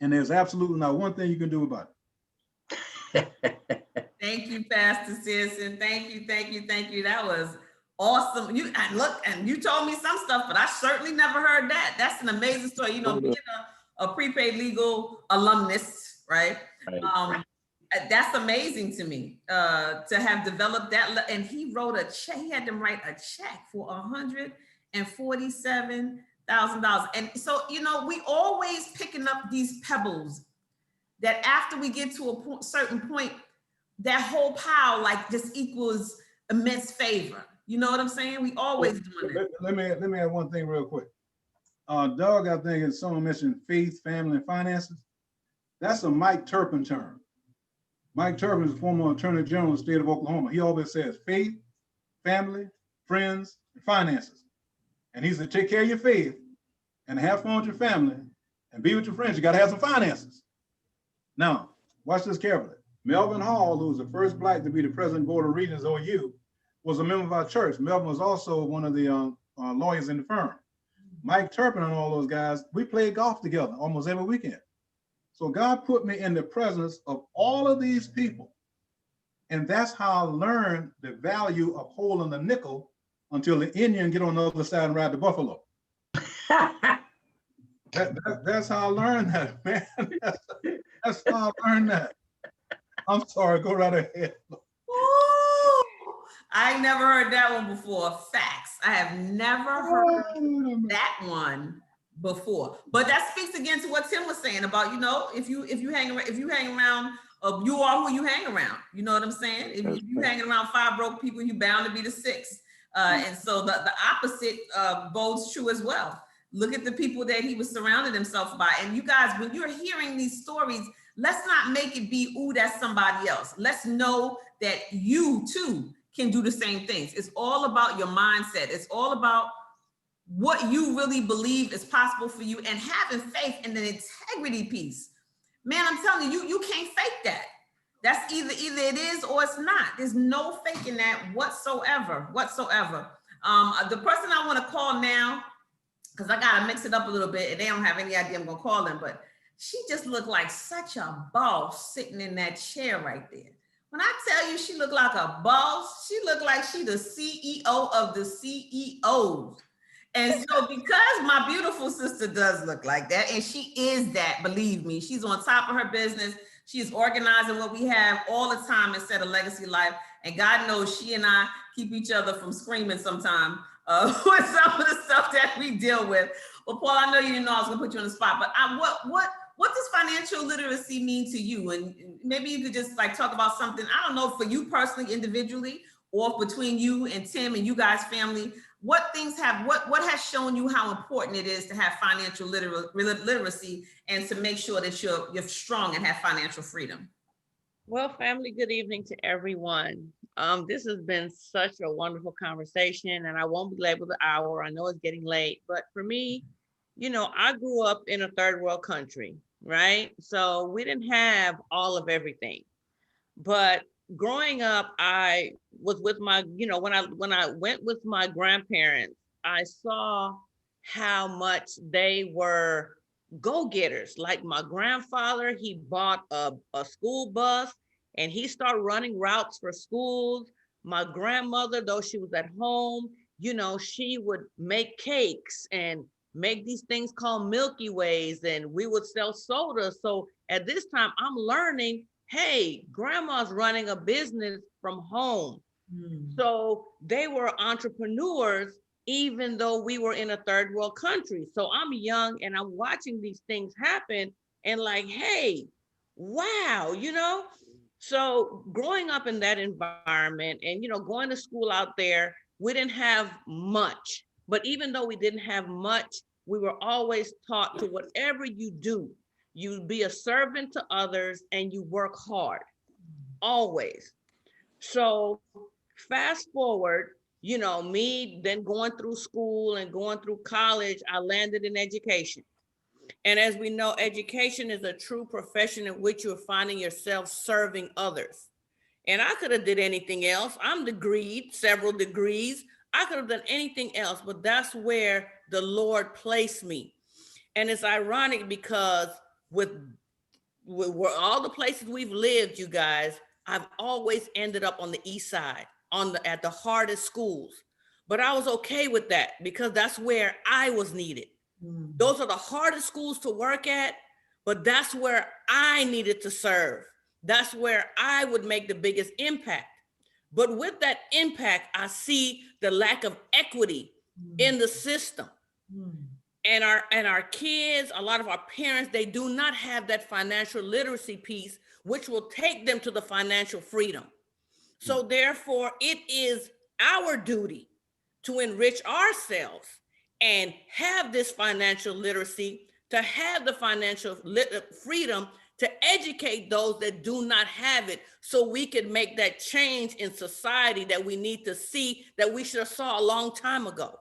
and there's absolutely not one thing you can do about it. Thank you, Pastor Sierson. Thank you, thank you, thank you. That was awesome. You told me some stuff, but I certainly never heard that. That's an amazing story. You know, being a prepaid legal alumnus, right? Right. That's amazing to me, to have developed that. And he wrote a check. He had them write a check for $147,000. And so, you know, we always picking up these pebbles that after we get to a certain point, that whole pile like just equals immense favor. You know what I'm saying? We always doing that. Let me add one thing real quick. Doug, I think someone mentioned faith, family, and finances. That's a Mike Turpin term. Mike Turpin is the former Attorney General of the state of Oklahoma. He always says faith, family, friends, and finances. And he said, take care of your faith and have fun with your family and be with your friends. You got to have some finances. Now, watch this carefully. Melvin Hall, who was the first Black to be the president of Board of Regents OU, was a member of our church. Melvin was also one of the lawyers in the firm. Mike Turpin and all those guys, we played golf together almost every weekend. So God put me in the presence of all of these people. And that's how I learned the value of holding the nickel until the Indian get on the other side and ride the buffalo. That's how I learned that, man. That's how I learned that. I'm sorry, go right ahead. Ooh, I never heard that one before. Facts. I have never heard that one before. But that speaks again to what Tim was saying about, you know, if you hang around, you are who you hang around. You know what I'm saying? If you hanging around 5 broke people, you bound to be the 6th. And so the opposite bodes true as well. Look at the people that he was surrounded himself by. And you guys, when you're hearing these stories, let's not make it be, ooh, that's somebody else. Let's know that you too can do the same things. It's all about your mindset. It's all about what you really believe is possible for you and having faith in the integrity piece. Man, I'm telling you, you can't fake that. That's either it is or it's not. There's no faking that whatsoever. The person I want to call now, because I got to mix it up a little bit and they don't have any idea I'm going to call them, but she just looked like such a boss sitting in that chair right there. When I tell you she looked like a boss, she looked like she the CEO of the CEOs. And so because my beautiful sister does look like that, and she is that, believe me, she's on top of her business. She is organizing what we have all the time instead of Legacy Life. And God knows she and I keep each other from screaming sometime with some of the stuff that we deal with. Well, Paul, I know you didn't know I was gonna put you on the spot, but what does financial literacy mean to you? And maybe you could just like talk about something, I don't know, for you personally, individually, or between you and Tim and you guys' family. What has shown you how important it is to have financial literacy and to make sure that you're strong and have financial freedom? Well, family, good evening to everyone. This has been such a wonderful conversation, and I won't belabor the hour. I know it's getting late, but for me, you know, I grew up in a third world country, right? So we didn't have all of everything, but growing up, I was with my, you know, when I went with my grandparents, I saw how much they were go-getters. Like my grandfather, he bought a school bus and he started running routes for schools. My grandmother, though she was at home, you know, she would make cakes and make these things called Milky Ways, and we would sell soda. So at this time, I'm learning, hey, grandma's running a business from home. So they were entrepreneurs, even though we were in a third world country. So I'm young and I'm watching these things happen and like, hey, wow, you know? So growing up in that environment and, you know, going to school out there, we didn't have much. But even though we didn't have much, we were always taught to whatever you do, you be a servant to others and you work hard, always. So fast forward, you know, me then going through school and going through college, I landed in education. And as we know, education is a true profession in which you're finding yourself serving others. And I could have did anything else. I'm degreed, several degrees. I could have done anything else, but that's where the Lord placed me. And it's ironic because with all the places we've lived, you guys, I've always ended up on the east side, at the hardest schools. But I was okay with that because that's where I was needed. Those are the hardest schools to work at, but that's where I needed to serve. That's where I would make the biggest impact. But with that impact, I see the lack of equity in the system. And our kids, a lot of our parents, they do not have that financial literacy piece, which will take them to the financial freedom. So therefore, it is our duty to enrich ourselves and have this financial literacy, to have the financial freedom to educate those that do not have it, so we can make that change in society that we need to see, that we should have saw a long time ago.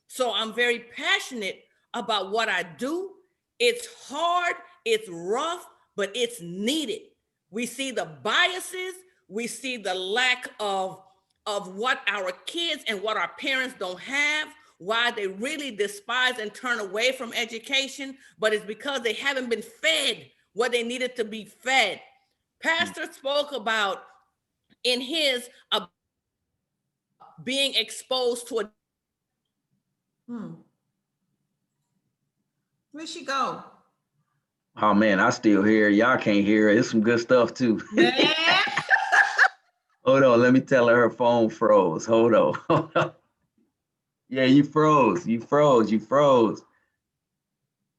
So I'm very passionate about what I do. It's hard, it's rough, but it's needed. We see the biases, we see the lack of what our kids and what our parents don't have, why they really despise and turn away from education, but it's because they haven't been fed what they needed to be fed. Pastor spoke about in his being exposed to a Where'd she go? Oh man, I still hear it. Y'all can't hear it. It's some good stuff too. Man. Hold on, let me tell her phone froze. Hold on. Yeah, you froze.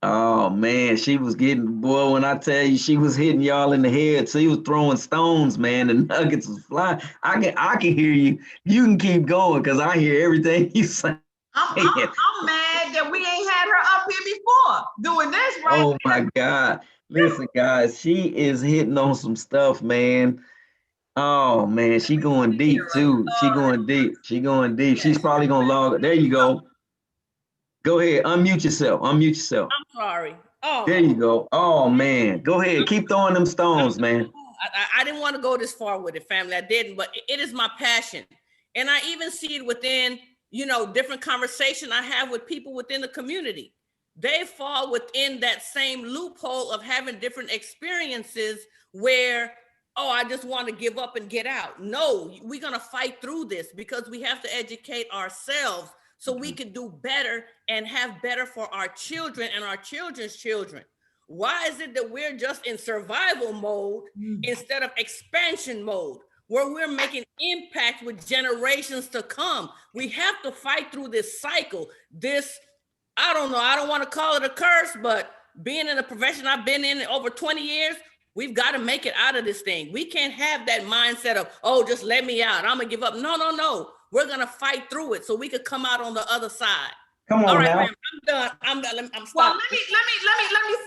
Oh man, she was getting, boy, when I tell you she was hitting y'all in the head, she was throwing stones, man. The nuggets was flying. I can hear you. You can keep going because I hear everything you say. I'm mad that we ain't had her up here before doing this, right? Oh my God. Listen, guys, she is hitting on some stuff, man. Oh man, she going deep too. She going deep. She's probably gonna log. There you go. Go ahead, unmute yourself. I'm sorry. Oh, There you go. Oh man, go ahead. Keep throwing them stones, man. I didn't want to go this far with it, family. I didn't, but it is my passion. And I even see it within, different conversation I have with people within the community. They fall within that same loophole of having different experiences where, oh, I just want to give up and get out. No, we're going to fight through this because we have to educate ourselves so we can do better and have better for our children and our children's children. Why is it that we're just in survival mode instead of expansion mode, where we're making impact with generations to come? We have to fight through this cycle. This, I don't know, I don't want to call it a curse, but being in the profession I've been in over 20 years, we've got to make it out of this thing. We can't have that mindset of, oh, just let me out, I'm gonna give up. No. We're gonna fight through it so we could come out on the other side. Come on. All right, now. I'm done. I'm stopped. Well, let me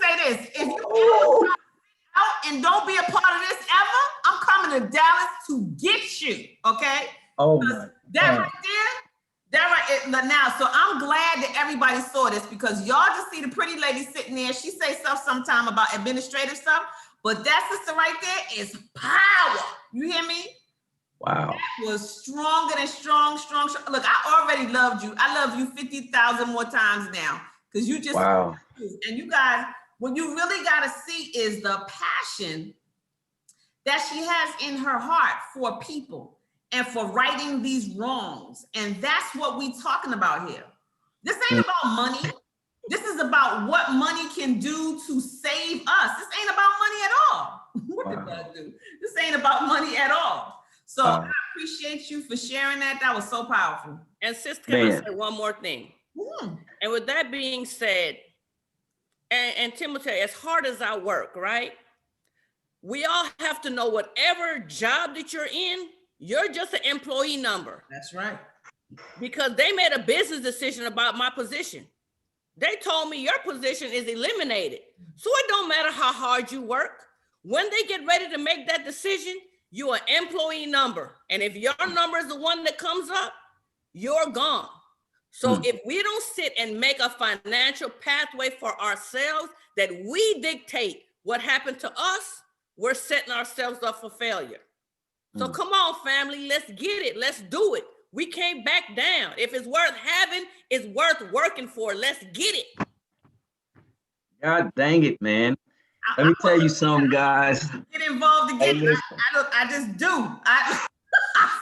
say this. If you out and don't be a part of this ever, I'm coming to Dallas to get you. Okay. Oh my. That right there. Now, so I'm glad that everybody saw this, because y'all just see the pretty lady sitting there. She say stuff sometime about administrative stuff, but that sister right there is power. You hear me? Wow. That was stronger than strong. Look, I already loved you. I love you 50,000 more times now, because you just, wow. And you guys, what you really got to see is the passion that she has in her heart for people and for righting these wrongs. And that's what we talking about here. This ain't about money. This is about what money can do to save us. This ain't about money at all. What did that do? This ain't about money at all. So I appreciate you for sharing that. That was so powerful. And sis, can I say one more thing? And with that being said, and Timothy, as hard as I work, right? We all have to know whatever job that you're in, you're just an employee number. That's right. Because they made a business decision about my position. They told me your position is eliminated. So it don't matter how hard you work. When they get ready to make that decision, you're an employee number. And if your number is the one that comes up, you're gone. So if we don't sit and make a financial pathway for ourselves that we dictate what happened to us, we're setting ourselves up for failure. So come on, family, let's get it. Let's do it. We can't back down. If it's worth having, it's worth working for. Let's get it. God dang it, man. Let me tell you something, guys. Get involved again. I just do. I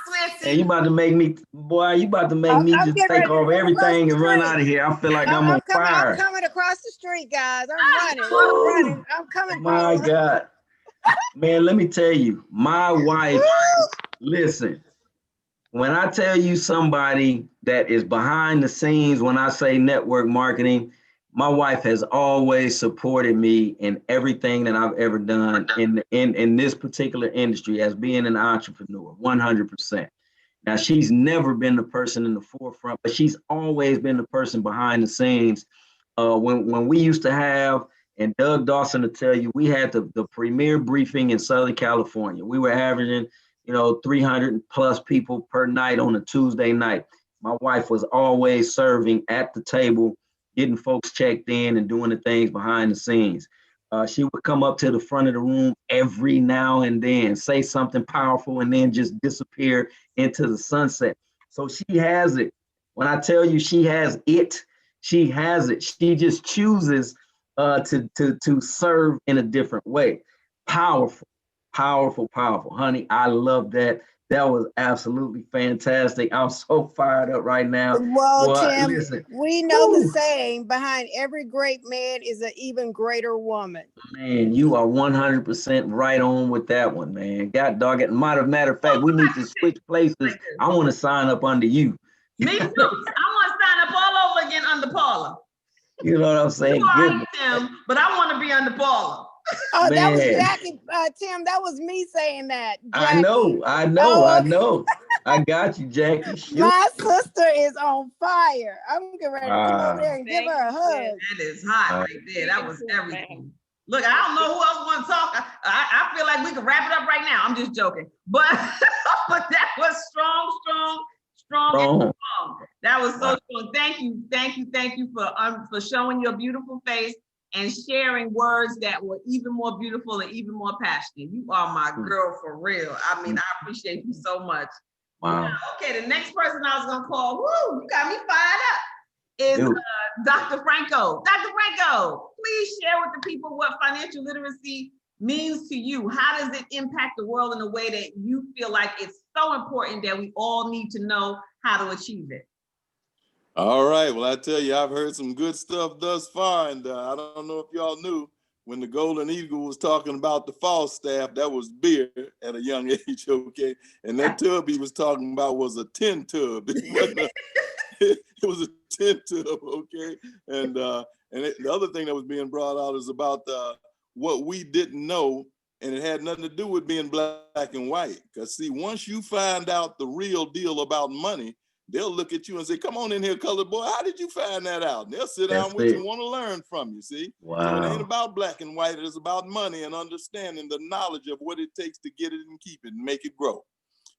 swear Hey, you about to make me, boy, you about to make me I'm just getting ready take to off run across everything the and run street. out of here. I feel like I'm I'm on coming. I'm fire. coming across the street, guys. I'm running. I'm Woo! running. I'm coming My for you. God. Man, let me tell you, my wife, listen, when I tell you somebody that is behind the scenes, when I say network marketing, my wife has always supported me in everything that I've ever done in this particular industry as being an entrepreneur, 100%. Now, she's never been the person in the forefront, but she's always been the person behind the scenes. When we used to have, and Doug Dawson to tell you, we had the premier briefing in Southern California. We were averaging, 300 plus people per night on a Tuesday night. My wife was always serving at the table, getting folks checked in and doing the things behind the scenes. She would come up to the front of the room every now and then, say something powerful, and then just disappear into the sunset. So she has it. When I tell you she has it, she has it. She just chooses to serve in a different way. Powerful, powerful, powerful. Honey, I love that. That was absolutely fantastic. I'm so fired up right now. Well, Boy, Tim, listen. we know the Woo. saying: behind every great man is an even greater woman. Man, you are 100% right on with that one, man. God dog it. Matter of fact, we need to switch places. I want to sign up under you. Me too. I want to sign up all over again under Paula. You know what I'm saying? You all Good. right, Tim, but I want to be under Paula. Oh, that was Man. Jackie. Tim, that was me saying that. I Jackie. know. Oh, I got you, Jackie. Shoot. my sister is on fire. I'm getting ready to come over there and give her a hug. That is hot right there. That was everything. Look, I don't know who else want to talk. I feel like we can wrap it up right now. I'm just joking. But but that was strong. That was so strong. Thank you for showing your beautiful face and sharing words that were even more beautiful and even more passionate. You are my girl for real. I mean, I appreciate you so much. Wow. Now, okay, the next person I was gonna call, woo, you got me fired up, is Dr. Franco. Dr. Franco, please share with the people what financial literacy means to you. How does it impact the world in a way that you feel like it's so important that we all need to know how to achieve it? All right. Well, I tell you, I've heard some good stuff thus far, and I don't know if y'all knew when the Golden Eagle was talking about the Falstaff, that was beer at a young age, okay? And that tub he was talking about was a tin tub. It was a tin tub, okay? And the other thing that was being brought out is about what we didn't know, and it had nothing to do with being black and white. Because see, once you find out the real deal about money, they'll look at you and say, come on in here, colored boy, how did you find that out? And they'll sit down with you and want to learn from you, see? Wow. So it ain't about black and white, it is about money and understanding the knowledge of what it takes to get it and keep it and make it grow.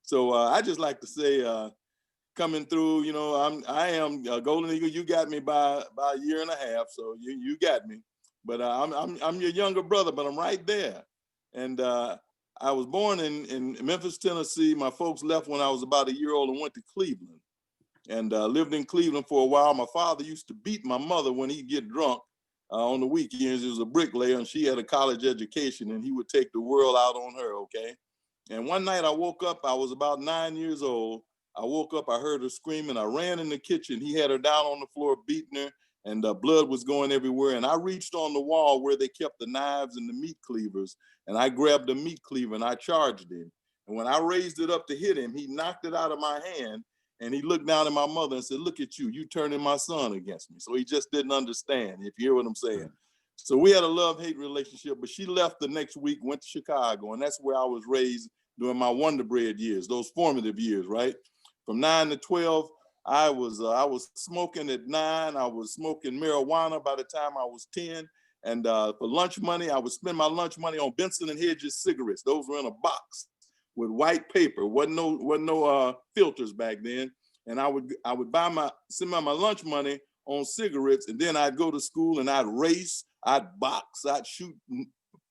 So I just like to say, coming through, I am Golden Eagle, you got me by a year and a half, so you got me. But I'm your younger brother, but I'm right there. And I was born in Memphis, Tennessee. My folks left when I was about a year old and went to Cleveland. And lived in Cleveland for a while. My father used to beat my mother when he'd get drunk on the weekends. He was a bricklayer and she had a college education and he would take the world out on her, okay? And one night I woke up, I was about 9 years old. I woke up, I heard her screaming. I ran in the kitchen. He had her down on the floor beating her and blood was going everywhere. And I reached on the wall where they kept the knives and the meat cleavers. And I grabbed the meat cleaver and I charged him. And when I raised it up to hit him, he knocked it out of my hand. And he looked down at my mother and said, look at you turning my son against me. So he just didn't understand, if you hear what I'm saying. So we had a love-hate relationship, but she left the next week, went to Chicago, and that's where I was raised during my Wonder Bread years, those formative years, right? From 9 to 12, I was smoking at 9. I was smoking marijuana by the time I was 10. And for lunch money, I would spend my lunch money on Benson and Hedges cigarettes. Those were in a box with white paper. Wasn't no filters back then. And I would send my lunch money on cigarettes, and then I'd go to school and I'd race, I'd box, I'd shoot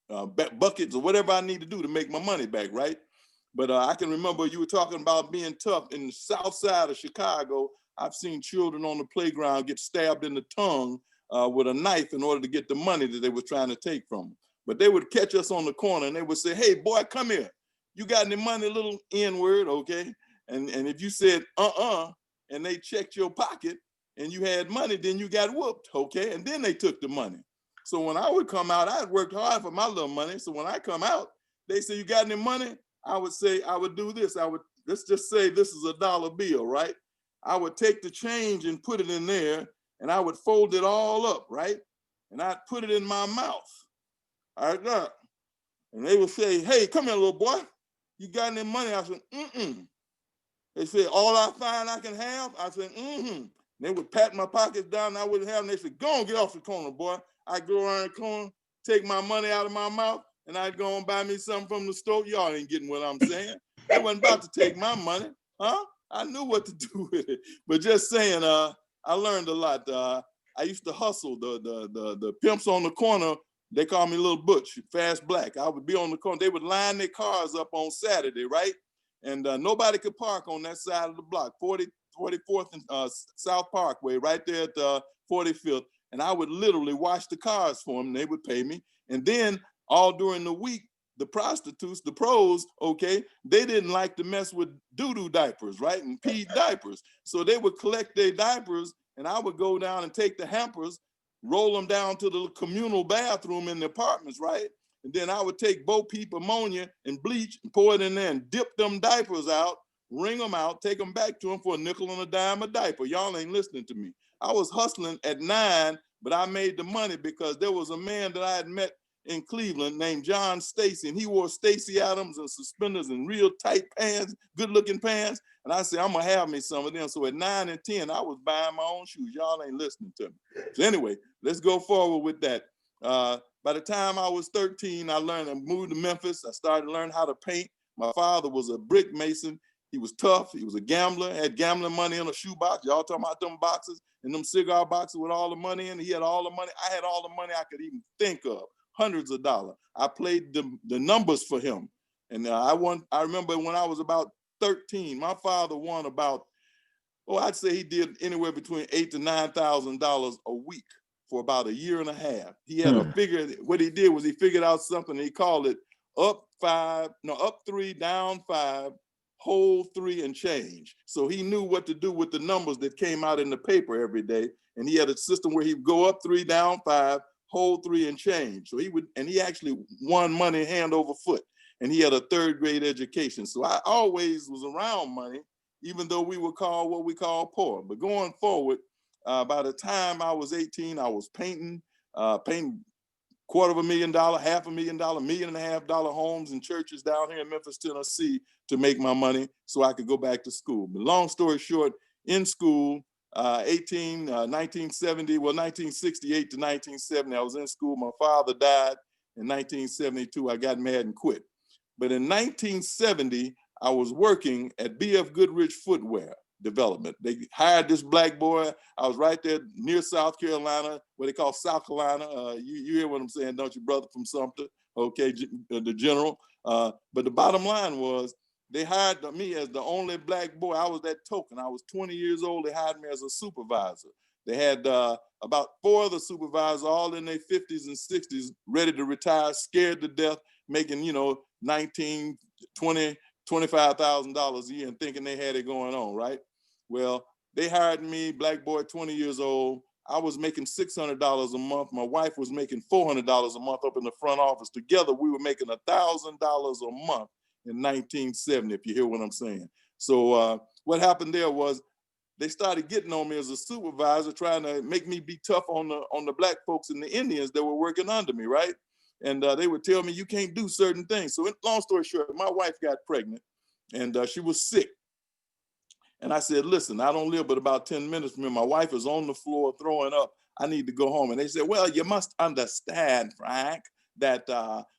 buckets or whatever I need to do to make my money back, right? But I can remember you were talking about being tough. In the south side of Chicago, I've seen children on the playground get stabbed in the tongue with a knife in order to get the money that they were trying to take from them. But they would catch us on the corner and they would say, hey, boy, come here. You got any money, little N-word, okay? And if you said, and they checked your pocket and you had money, then you got whooped, okay? And then they took the money. So when I would come out, I had worked hard for my little money. So when I come out, they say, you got any money? I would say, I would do this. Let's just say this is a dollar bill, right? I would take the change and put it in there, and I would fold it all up, right? And I'd put it in my mouth. All right, and they would say, hey, come here, little boy. You got any money? I said, They said, all I find I can have? I said, They would pat my pockets down, and I wouldn't have them. They said, go on, get off the corner, boy. I'd go around the corner, take my money out of my mouth, and I'd go and buy me something from the store. Y'all ain't getting what I'm saying. They wasn't about to take my money, huh? I knew what to do with it. But just saying, I learned a lot. I used to hustle. The pimps on the corner, they call me Little Butch, Fast Black. I would be on the corner. They would line their cars up on Saturday, right? And nobody could park on that side of the block, 44th and South Parkway, right there at 45th. And I would literally wash the cars for them, and they would pay me. And then all during the week, the prostitutes, the pros, okay, they didn't like to mess with doo-doo diapers, right? And pee diapers. So they would collect their diapers, and I would go down and take the hampers, roll them down to the communal bathroom in the apartments, right? And then I would take Bo Peep ammonia and bleach and pour it in there and dip them diapers out, wring them out, take them back to them for a nickel and a dime a diaper. Y'all ain't listening to me. I was hustling at 9, but I made the money because there was a man that I had met in Cleveland named John Stacy, and he wore Stacy Adams and suspenders and real tight pants, good looking pants. And I said, I'm gonna have me some of them. So at 9 and 10, I was buying my own shoes. Y'all ain't listening to me. So anyway, let's go forward with that. By the time I was 13, I moved to Memphis. I started to learn how to paint. My father was a brick mason. He was tough. He was a gambler, had gambling money in a shoebox. Y'all talking about them boxes and them cigar boxes with all the money in it. He had all the money. I had all the money I could even think of, hundreds of dollars. I played the numbers for him. And I remember when I was about 13, my father won about, I'd say he did anywhere between $8,000 to $9,000 a week for about a year and a half. He had a figure. What he did was he figured out something. He called it up 3, down 5, hold 3 and change. So he knew what to do with the numbers that came out in the paper every day. And he had a system where he'd go up 3, down 5, hold 3 and change. So he actually won money hand over foot. And he had a 3rd grade education. So I always was around money, even though we were called what we call poor. But going forward, by the time I was 18, I was painting $250,000, $500,000, $1.5 million homes and churches down here in Memphis, Tennessee to make my money so I could go back to school. But long story short, in school, 1968 to 1970, I was in school. My father died in 1972. I got mad and quit. But in 1970, I was working at B.F. Goodrich Footwear Development. They hired this black boy. I was right there near South Carolina, what they call South Carolina. You hear what I'm saying, don't you, brother from Sumter? Okay, the general. But the bottom line was they hired me as the only black boy. I was that token. I was 20 years old. They hired me as a supervisor. They had about 4 other supervisors, all in their 50s and 60s, ready to retire, scared to death, making, $19,000, $20,000, $25,000 a year and thinking they had it going on, right? Well, they hired me, black boy, 20 years old. I was making $600 a month. My wife was making $400 a month up in the front office. Together, we were making $1,000 a month in 1970, if you hear what I'm saying. So what happened there was they started getting on me as a supervisor, trying to make me be tough on the black folks and the Indians that were working under me, right? And they would tell me, you can't do certain things. So long story short, my wife got pregnant and she was sick. And I said, listen, I don't live but about 10 minutes from here. My wife is on the floor throwing up. I need to go home. And they said, well, you must understand, Frank, that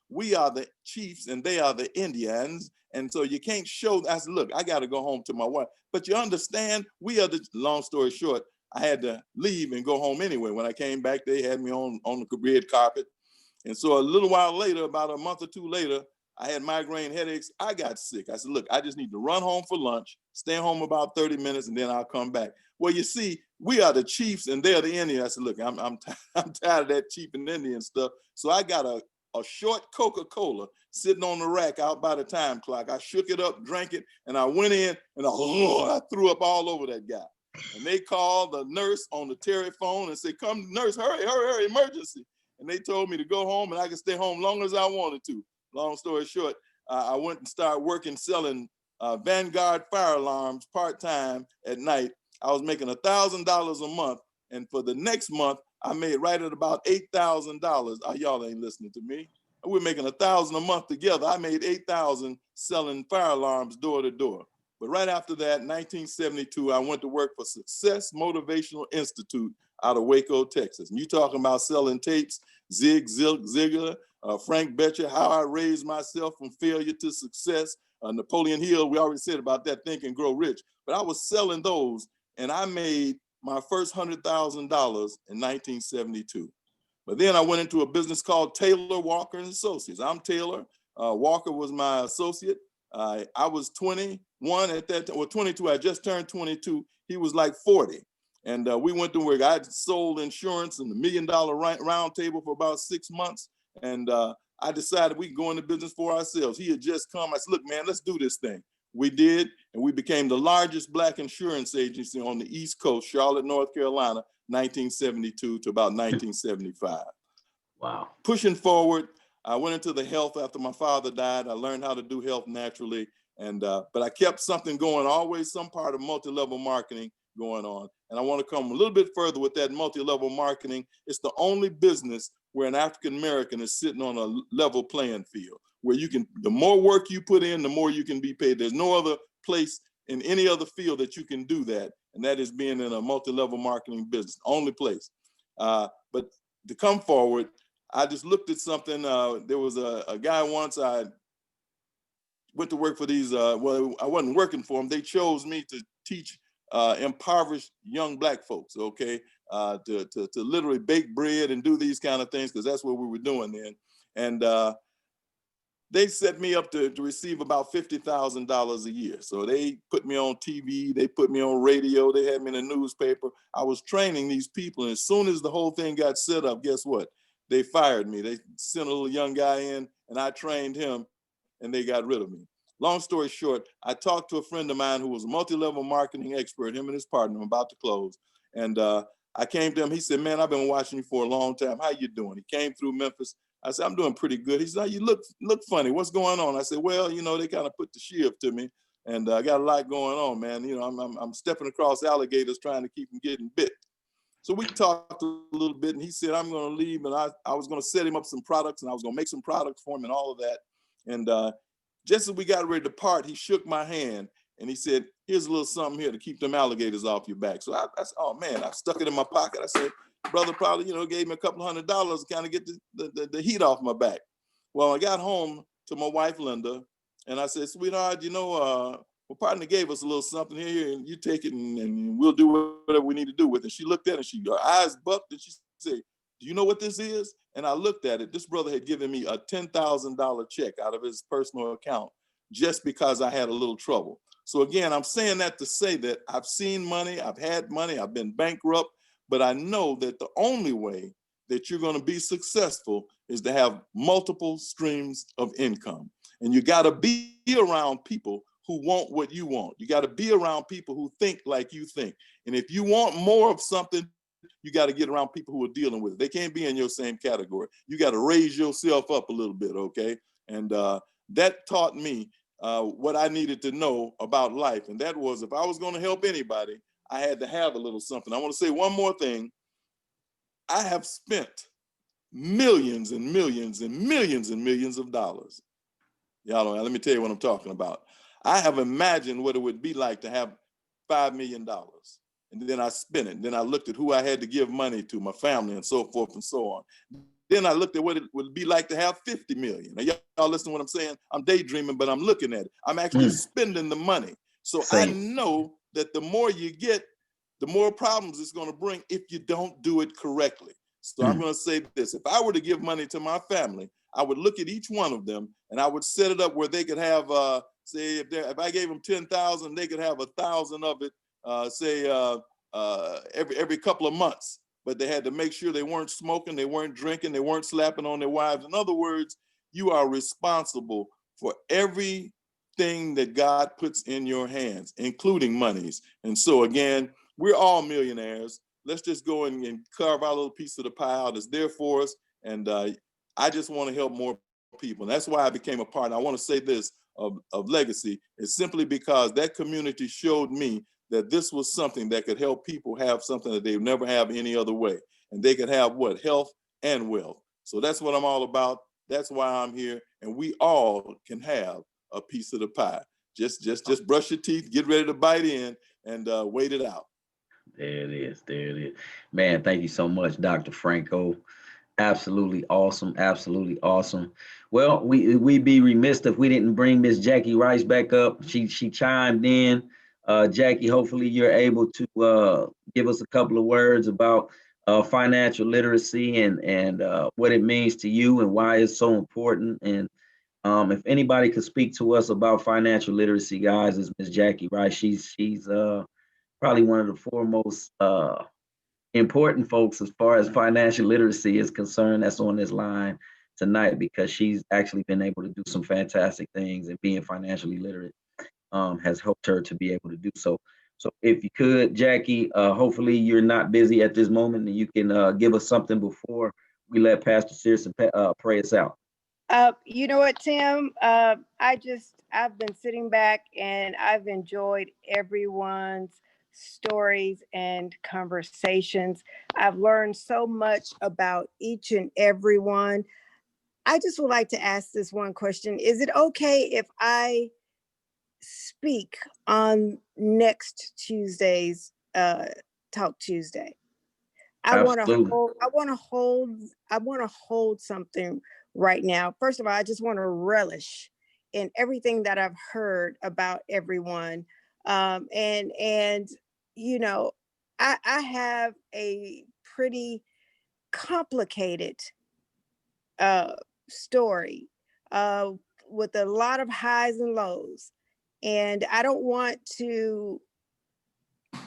we are the chiefs and they are the Indians. And so you can't show. I said, look, I got to go home to my wife. But you understand, we are the, long story short, I had to leave and go home anyway. When I came back, they had me on the red carpet. And so a little while later, about a month or 2 later, I had migraine headaches. I got sick. I said, look, I just need to run home for lunch, stay home about 30 minutes, and then I'll come back. Well, you see, we are the chiefs and they're the Indians. I said, look, I'm tired of that chief and Indian stuff. So I got a a short Coca-Cola sitting on the rack out by the time clock. I shook it up, drank it, and I went in and I threw up all over that guy. And they called the nurse on the telephone and said, come nurse, hurry, hurry, hurry, emergency. And they told me to go home and I could stay home long as I wanted to. Long story short, I went and started working selling Vanguard fire alarms part-time at night. I was making $1,000 a month. And for the next month, I made right at about $8,000. Y'all ain't listening to me. We're making $1,000 a month together. I made $8,000 selling fire alarms door to door. But right after that, 1972, I went to work for Success Motivational Institute out of Waco, Texas. And you talking about selling tapes, Zig Ziglar, Frank Betcher, How I Raised Myself from Failure to Success, Napoleon Hill, we already said about that, Think and Grow Rich. But I was selling those and I made my first $100,000 in 1972. But then I went into a business called Taylor, Walker and Associates. I'm Taylor. Walker was my associate. I was 21 at that time, or 22. I just turned 22. He was like 40. And we went to work. I sold insurance and the $1 Million Round Table for about 6 months. And I decided we could go into business for ourselves. He had just come. I said, look, man, let's do this thing. We did, and we became the largest Black insurance agency on the East Coast, Charlotte, North Carolina, 1972 to about 1975. Wow. Pushing forward, I went into the health after my father died. I learned how to do health naturally, and but I kept something going, always some part of multi-level marketing going on. And I want to come a little bit further with that multi-level marketing. It's the only business where an African-American is sitting on a level playing field, where you can, the more work you put in, the more you can be paid. There's no other place in any other field that you can do that. And that is being in a multi-level marketing business, only place. But to come forward, I just looked at something. There was a guy once, I went to work for these, well, I wasn't working for them. They chose me to teach impoverished young Black folks, okay, to literally bake bread and do these kind of things, because that's what we were doing then. And they set me up to receive about $50,000 a year. So they put me on TV, they put me on radio, they had me in a newspaper. I was training these people, and as soon as the whole thing got set up, guess what? They fired me. They sent a little young guy in, and I trained him, and they got rid of me. Long story short, I talked to a friend of mine who was a multi-level marketing expert, him and his partner, I'm about to close. And I came to him, he said, man, I've been watching you for a long time. How you doing? He came through Memphis. I said, I'm doing pretty good. He said, you look funny. What's going on? I said, well, you know, they kind of put the shiv to me, and I got a lot going on, man. You know, I'm stepping across alligators trying to keep them getting bit. So we talked a little bit, and he said, I'm going to leave, and I was going to set him up some products, and I was going to make some products for him and all of that. And just as we got ready to part, he shook my hand, and he said, here's a little something here to keep them alligators off your back. So I said, oh, man, I stuck it in my pocket. I said, brother probably, you know, gave me a couple $100 to kind of get the heat off my back. Well, I got home to my wife, Linda, and I said, sweetheart, you know, my partner gave us a little something here, and you take it, and we'll do whatever we need to do with it. She looked at it, and her eyes bucked, and she said, do you know what this is? And I looked at it. This brother had given me a $10,000 check out of his personal account just because I had a little trouble. So again, I'm saying that to say that I've seen money, I've had money, I've been bankrupt, but I know that the only way that you're going to be successful is to have multiple streams of income. And you got to be around people who want what you want. You got to be around people who think like you think. And if you want more of something, you got to get around people who are dealing with it. They can't be in your same category. You got to raise yourself up a little bit, okay? And that taught me what I needed to know about life. And that was, if I was going to help anybody, I had to have a little something. I want to say one more thing. I have spent millions and millions and millions and millions of dollars. Y'all know, let me tell you what I'm talking about. I have imagined what it would be like to have $5 million. And then I spent it. Then I looked at who I had to give money to, my family, and so forth and so on. Then I looked at what it would be like to have 50 million. Now, y'all listen to what I'm saying? I'm daydreaming, but I'm looking at it. I'm actually spending the money. So I know that the more you get, the more problems it's going to bring if you don't do it correctly. So I'm going to say this. If I were to give money to my family, I would look at each one of them, and I would set it up where they could have, say, if I gave them 10,000, they could have 1,000 of it, say, every couple of months. but they had to make sure they weren't smoking, they weren't drinking, they weren't slapping on their wives. In other words, you are responsible for everything that God puts in your hands, including monies. And so again, we're all millionaires. Let's just go and carve our little piece of the pie out. It's there for us. And I just want to help more people. And that's why I became a part. I want to say this of Legacy. It's simply because that community showed me that this was something that could help people have something that they would never have any other way. And they could have what? Health and wealth. So that's what I'm all about. That's why I'm here. And we all can have a piece of the pie. Just brush your teeth, get ready to bite in, and wait it out. There it is. There it is. Man, thank you so much, Dr. Franco. Absolutely awesome. Absolutely awesome. Well, we'd be remiss if we didn't bring Miss Jackie Rice back up. She chimed in. Jackie, hopefully you're able to give us a couple of words about financial literacy and what it means to you and why it's so important. And if anybody could speak to us about financial literacy, guys, is Miss Jackie Rice. She's probably one of the foremost important folks as far as financial literacy is concerned that's on this line tonight, because she's actually been able to do some fantastic things, and being financially literate has helped her to be able to do so. So if you could, Jackie, hopefully you're not busy at this moment and you can give us something before we let Pastor Sierson pray us out. You know what, Tim? I've been sitting back and I've enjoyed everyone's stories and conversations. I've learned so much about each and every one. I just would like to ask this one question. Is it okay if I speak on next Tuesday's Talk Tuesday? I want to hold something right now. First of all, I just want to relish in everything that I've heard about everyone. And you know, I have a pretty complicated story with a lot of highs and lows. And I don't want to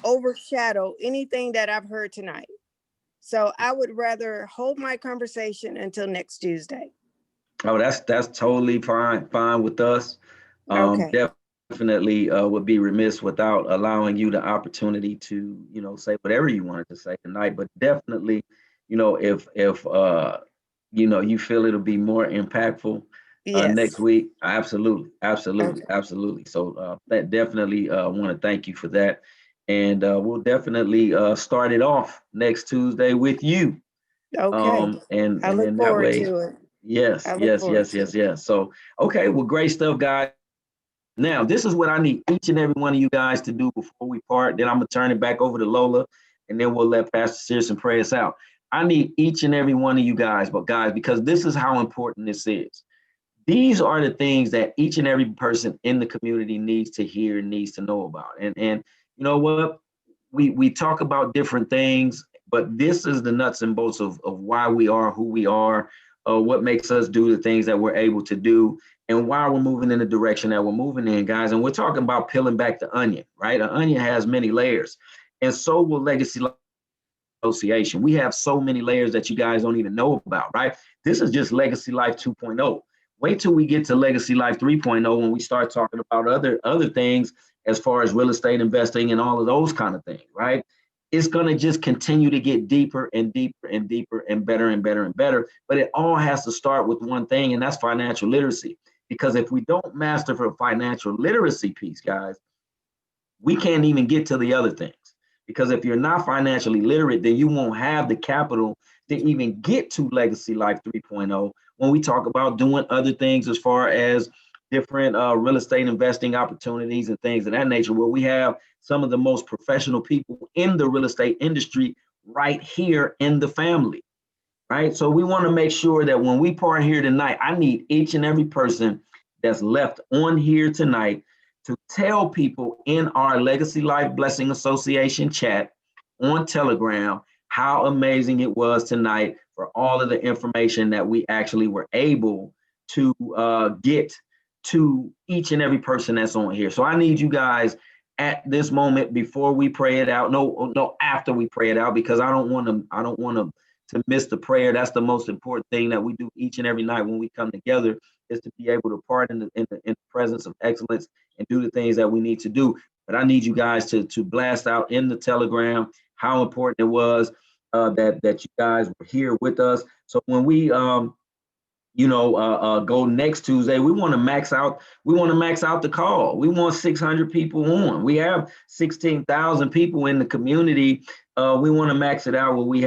overshadow anything that I've heard tonight. So I would rather hold my conversation until next Tuesday. Oh, that's totally fine with us. Okay. Definitely would be remiss without allowing you the opportunity to, say whatever you wanted to say tonight. But definitely, if you feel it'll be more impactful next week, absolutely. So that definitely want to thank you for that. And we'll definitely start it off next Tuesday with you. Okay. And I look then that forward way, to it. yes. So, okay, well, great stuff, guys. Now, this is what I need each and every one of you guys to do before we part. Then I'm going to turn it back over to Lola, and then we'll let Pastor Sierson pray us out. I need each and every one of you guys, because this is how important this is. These are the things that each and every person in the community needs to hear and needs to know about. And you know what? We talk about different things, but this is the nuts and bolts of why we are who we are, what makes us do the things that we're able to do, and why we're moving in the direction that we're moving in, guys. And we're talking about peeling back the onion, right? An onion has many layers, and so will Legacy Life Association. We have so many layers that you guys don't even know about, right? This is just Legacy Life 2.0. Wait till we get to Legacy Life 3.0 when we start talking about other things as far as real estate investing and all of those kind of things, right? It's going to just continue to get deeper and deeper and deeper and better and better and better. But it all has to start with one thing, and that's financial literacy. Because if we don't master the financial literacy piece, guys, we can't even get to the other things. Because if you're not financially literate, then you won't have the capital to even get to Legacy Life 3.0 when we talk about doing other things as far as different real estate investing opportunities and things of that nature, where we have some of the most professional people in the real estate industry right here in the family, right? So we want to make sure that when we part here tonight, I need each and every person that's left on here tonight to tell people in our Legacy Life Blessing Association chat on Telegram how amazing it was tonight for all of the information that we actually were able to get to each and every person that's on here. So I need you guys at this moment before we pray it out. No, after we pray it out, because I don't want to miss the prayer. That's the most important thing that we do each and every night when we come together, is to be able to part in the presence of excellence and do the things that we need to do. But I need you guys to blast out in the Telegram how important it was that you guys were here with us. So when we go next Tuesday, we want to max out the call. We want 600 people on. We have 16,000 people in the community. We want to max it out where we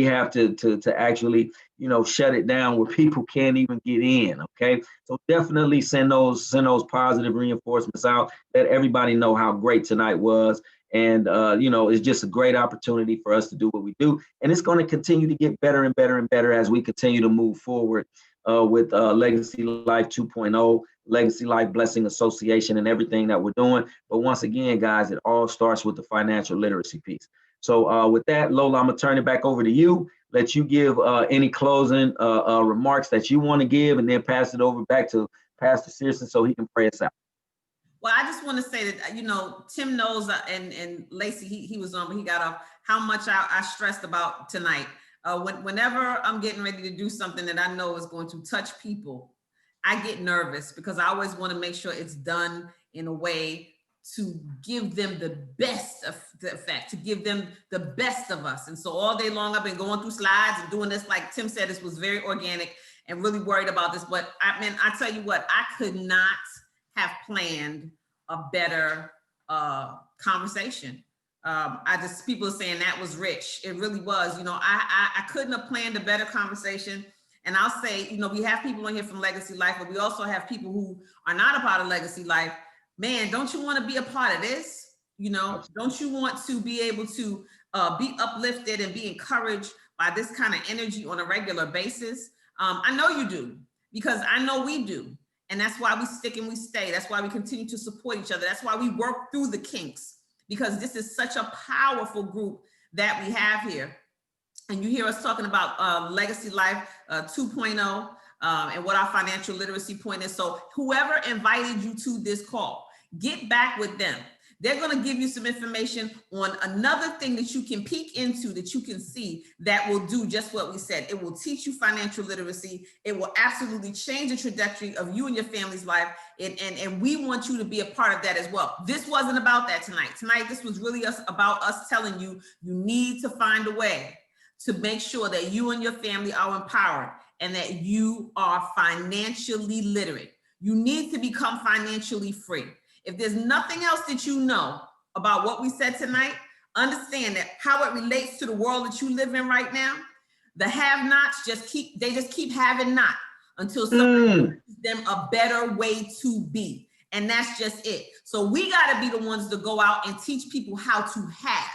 have to actually, shut it down where people can't even get in. Okay. So definitely send those positive reinforcements out. Let everybody know how great tonight was. And, it's just a great opportunity for us to do what we do. And it's going to continue to get better and better and better as we continue to move forward with Legacy Life 2.0, Legacy Life Blessing Association, and everything that we're doing. But once again, guys, it all starts with the financial literacy piece. So with that, Lola, I'm going to turn it back over to you. Let you give any closing remarks that you want to give, and then pass it over back to Pastor Sierson so he can pray us out. Well, I just want to say that, Tim knows, and Lacey, he was on, but he got off, how much I stressed about tonight. Whenever I'm getting ready to do something that I know is going to touch people, I get nervous because I always want to make sure it's done in a way to give them the best of the effect, to give them the best of us. And so all day long, I've been going through slides and doing this. Like Tim said, this was very organic and really worried about this. But I tell you what, I could not have planned a better conversation. People are saying that was rich. It really was. I couldn't have planned a better conversation. And I'll say, we have people on here from Legacy Life, but we also have people who are not a part of Legacy Life. Man, don't you want to be a part of this? Don't you want to be able to be uplifted and be encouraged by this kind of energy on a regular basis? I know you do, because I know we do. And that's why we stick and we stay. That's why we continue to support each other. That's why we work through the kinks, because this is such a powerful group that we have here. And you hear us talking about Legacy Life 2.0 and what our financial literacy point is. So whoever invited you to this call, get back with them. They're going to give you some information on another thing that you can peek into, that you can see, that will do just what we said. It will teach you financial literacy. It will absolutely change the trajectory of you and your family's life. And we want you to be a part of that as well. This wasn't about that tonight. Tonight, this was really about us telling you, you need to find a way to make sure that you and your family are empowered and that you are financially literate. You need to become financially free. If there's nothing else that you know about what we said tonight, understand that how it relates to the world that you live in right now. The have-nots just keep having not until somebody gives them a better way to be. And that's just it. So we got to be the ones to go out and teach people how to have.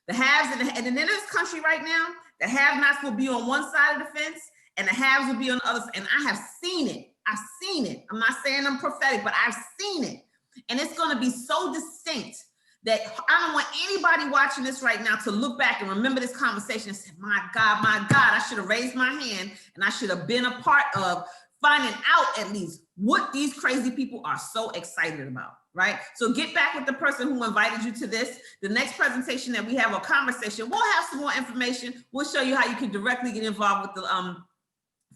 The haves and in this country right now, the have-nots will be on one side of the fence and the haves will be on the other. And I have seen it. I've seen it. I'm not saying I'm prophetic, but I've seen it. And it's going to be so distinct that I don't want anybody watching this right now to look back and remember this conversation and say, my God, I should have raised my hand and I should have been a part of finding out at least what these crazy people are so excited about, right? So get back with the person who invited you to this. The next presentation that we have, a conversation, we'll have some more information. We'll show you how you can directly get involved with the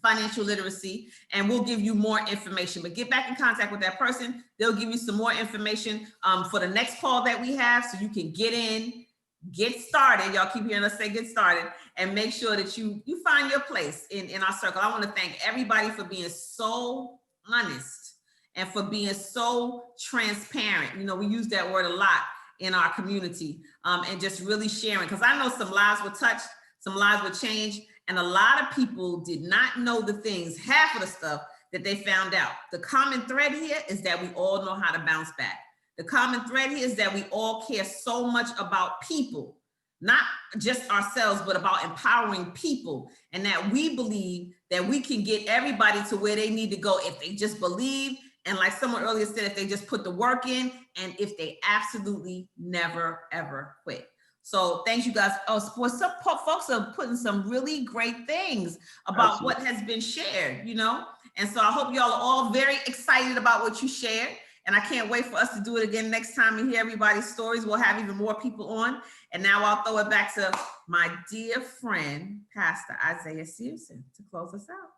financial literacy, and we'll give you more information. But get back in contact with that person. They'll give you some more information for the next call that we have, so you can get in, get started. Y'all keep hearing us say get started, and make sure that you find your place in our circle. I want to thank everybody for being so honest and for being so transparent. We use that word a lot in our community, and just really sharing, because I know some lives were touched, some lives were changed. And a lot of people did not know the things, half of the stuff that they found out. The common thread here is that we all know how to bounce back. The common thread here is that we all care so much about people, not just ourselves, but about empowering people. And that we believe that we can get everybody to where they need to go if they just believe. And like someone earlier said, if they just put the work in, and if they absolutely never, ever quit. So thank you guys. Oh, for some folks are putting some really great things about what has been shared, And so I hope y'all are all very excited about what you shared. And I can't wait for us to do it again next time and hear everybody's stories. We'll have even more people on. And now I'll throw it back to my dear friend, Pastor Isaiah Sierson, to close us out.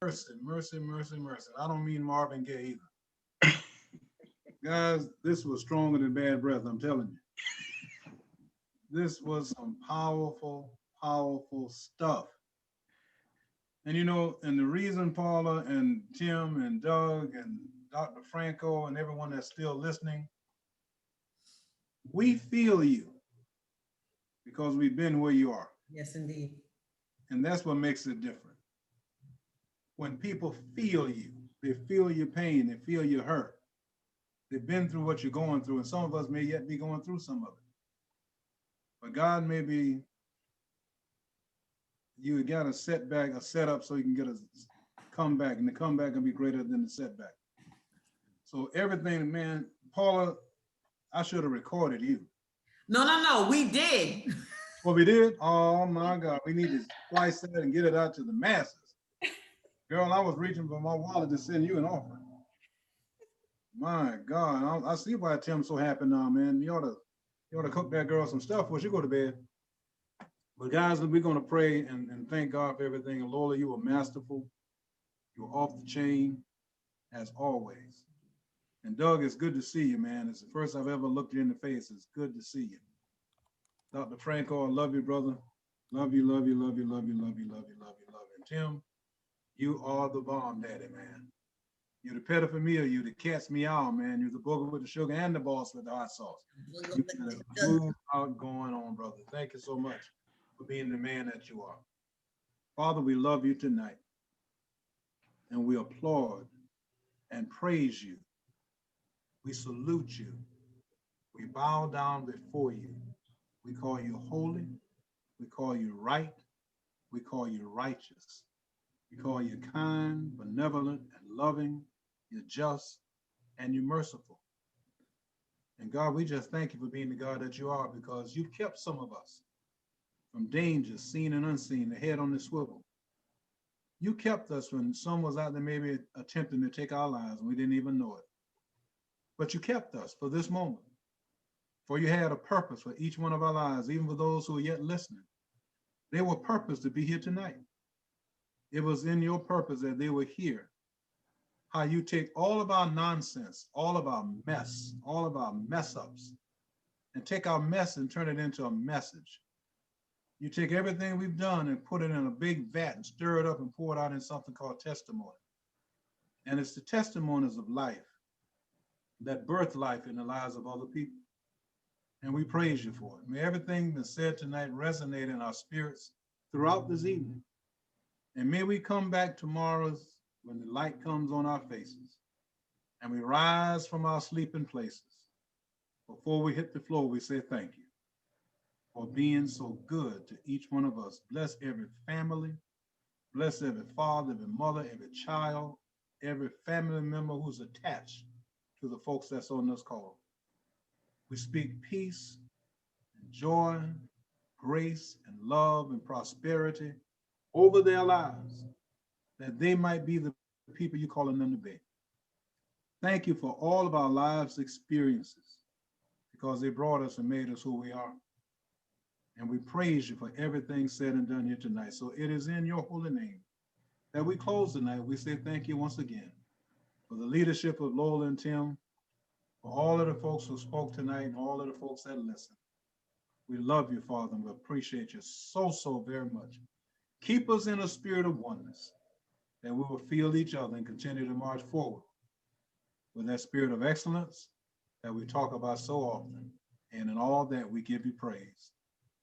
Mercy, mercy, mercy, mercy. I don't mean Marvin Gaye either. Guys, this was stronger than bad breath, I'm telling you. This was some powerful, powerful stuff. And you know, and the reason Paula and Tim and Doug and Dr. Franco and everyone that's still listening, we feel you because we've been where you are. Yes, indeed. And that's what makes it different. When people feel you, they feel your pain, they feel your hurt. They've been through what you're going through, and some of us may yet be going through some of it. But God may be, you got a setback, a setup so you can get a comeback, and the comeback can be greater than the setback. So everything, man, Paula, I should have recorded you. No, we did. Well, we did? Oh my God, we need to splice that and get it out to the masses. Girl, I was reaching for my wallet to send you an offering. My God, I see why Tim's so happy now, man. You ought to cook that girl some stuff before she go to bed. But guys, we're going to pray and thank God for everything. And Lola, you were masterful. You were off the chain, as always. And Doug, it's good to see you, man. It's the first I've ever looked you in the face. It's good to see you. Dr. Franco, I love you, brother. Love you, love you, love you, love you, love you, love you, love you, love you. And Tim, you are the bomb daddy, man. You're the petit familiar, you the cat's meow, man. You're the booger with the sugar and the boss with the hot sauce. You got a smooth out going on, brother. Thank you so much for being the man that you are. Father, we love you tonight. And we applaud and praise you. We salute you. We bow down before you. We call you holy. We call you right. We call you righteous. We call you kind, benevolent, and loving. You're just, and you're merciful. And God, we just thank you for being the God that you are, because you've kept some of us from dangers, seen and unseen, the head on the swivel. You kept us when some was out there maybe attempting to take our lives and we didn't even know it. But you kept us for this moment. For you had a purpose for each one of our lives, even for those who are yet listening. They were purposed to be here tonight. It was in your purpose that they were here. How you take all of our nonsense, all of our mess, all of our mess ups, and take our mess and turn it into a message. You take everything we've done and put it in a big vat and stir it up and pour it out in something called testimony. And it's the testimonies of life that birth life in the lives of other people. And we praise you for it. May everything that's said tonight resonate in our spirits throughout this evening. And may we come back tomorrow when the light comes on our faces and we rise from our sleeping places. Before we hit the floor, we say thank you for being so good to each one of us. Bless every family. Bless every father, every mother, every child, every family member who's attached to the folks that's on this call. We speak peace and joy, grace and love and prosperity over their lives, that they might be the people you're calling them to be. Thank you for all of our lives' experiences, because they brought us and made us who we are. And we praise you for everything said and done here tonight. So it is in your holy name that we close tonight. We say thank you once again for the leadership of Lola and Tim, for all of the folks who spoke tonight and all of the folks that listened. We love you, Father, and we appreciate you so, so very much. Keep us in a spirit of oneness, that we will feel each other and continue to march forward with that spirit of excellence that we talk about so often. And in all that, we give you praise.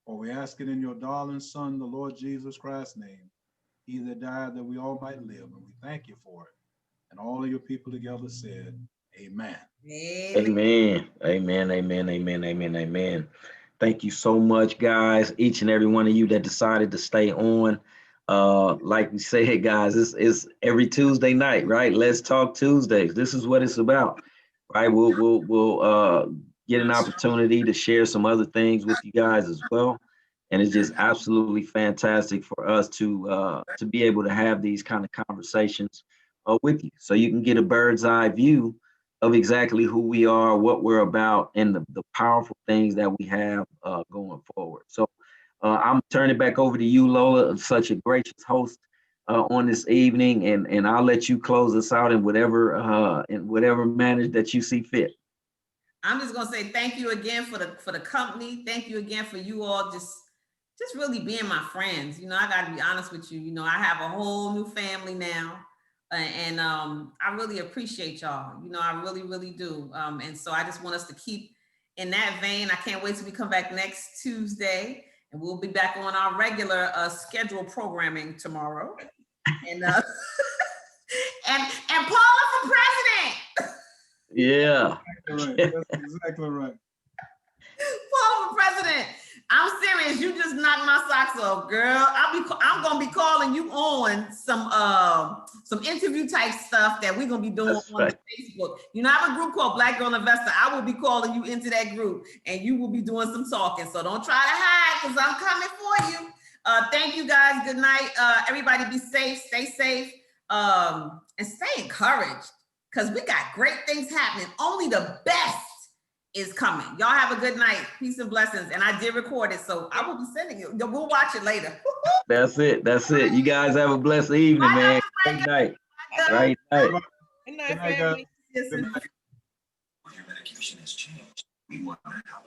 For we ask it in your darling Son, the Lord Jesus Christ's name, he that died that we all might live. And we thank you for it. And all of your people together said, amen. Amen. Amen. Amen. Amen. Amen. Amen. Thank you so much, guys. Each and every one of you that decided to stay on. Like we said, guys, it's every Tuesday night, right? Let's Talk Tuesdays. This is what it's about, right? We'll get an opportunity to share some other things with you guys as well. And it's just absolutely fantastic for us to be able to have these kind of conversations with you, so you can get a bird's eye view of exactly who we are, what we're about, and the powerful things that we have going forward. So I'm turning it back over to you, Lola, such a gracious host on this evening, and I'll let you close us out in whatever manner that you see fit. I'm just gonna say thank you again for the company. Thank you again for you all just really being my friends. You know, I gotta be honest with you. You know, I have a whole new family now, and I really appreciate y'all. You know, I really, really do. And so I just want us to keep in that vein. I can't wait till we come back next Tuesday, and we'll be back on our regular scheduled programming tomorrow. And and Paula for president. Yeah. Exactly right. That's exactly right. Paula for president. I'm serious. You just knocked my socks off, girl. I'm gonna be calling you on some interview type stuff that we're gonna be doing on Facebook. You know, I have a group called Black Girl Investor. I will be calling you into that group, and you will be doing some talking. So don't try to hide, because I'm coming for you. Thank you guys. Good night. Everybody be safe, stay safe, and stay encouraged, because we got great things happening. Only the best is coming. Y'all have a good night. Peace and blessings. And I did record it, so I will be sending it. We'll watch it later. That's it. That's it. You guys have a blessed evening, man. Great night. Great night. Good night, family. Good night. Your medication has changed. We want to help.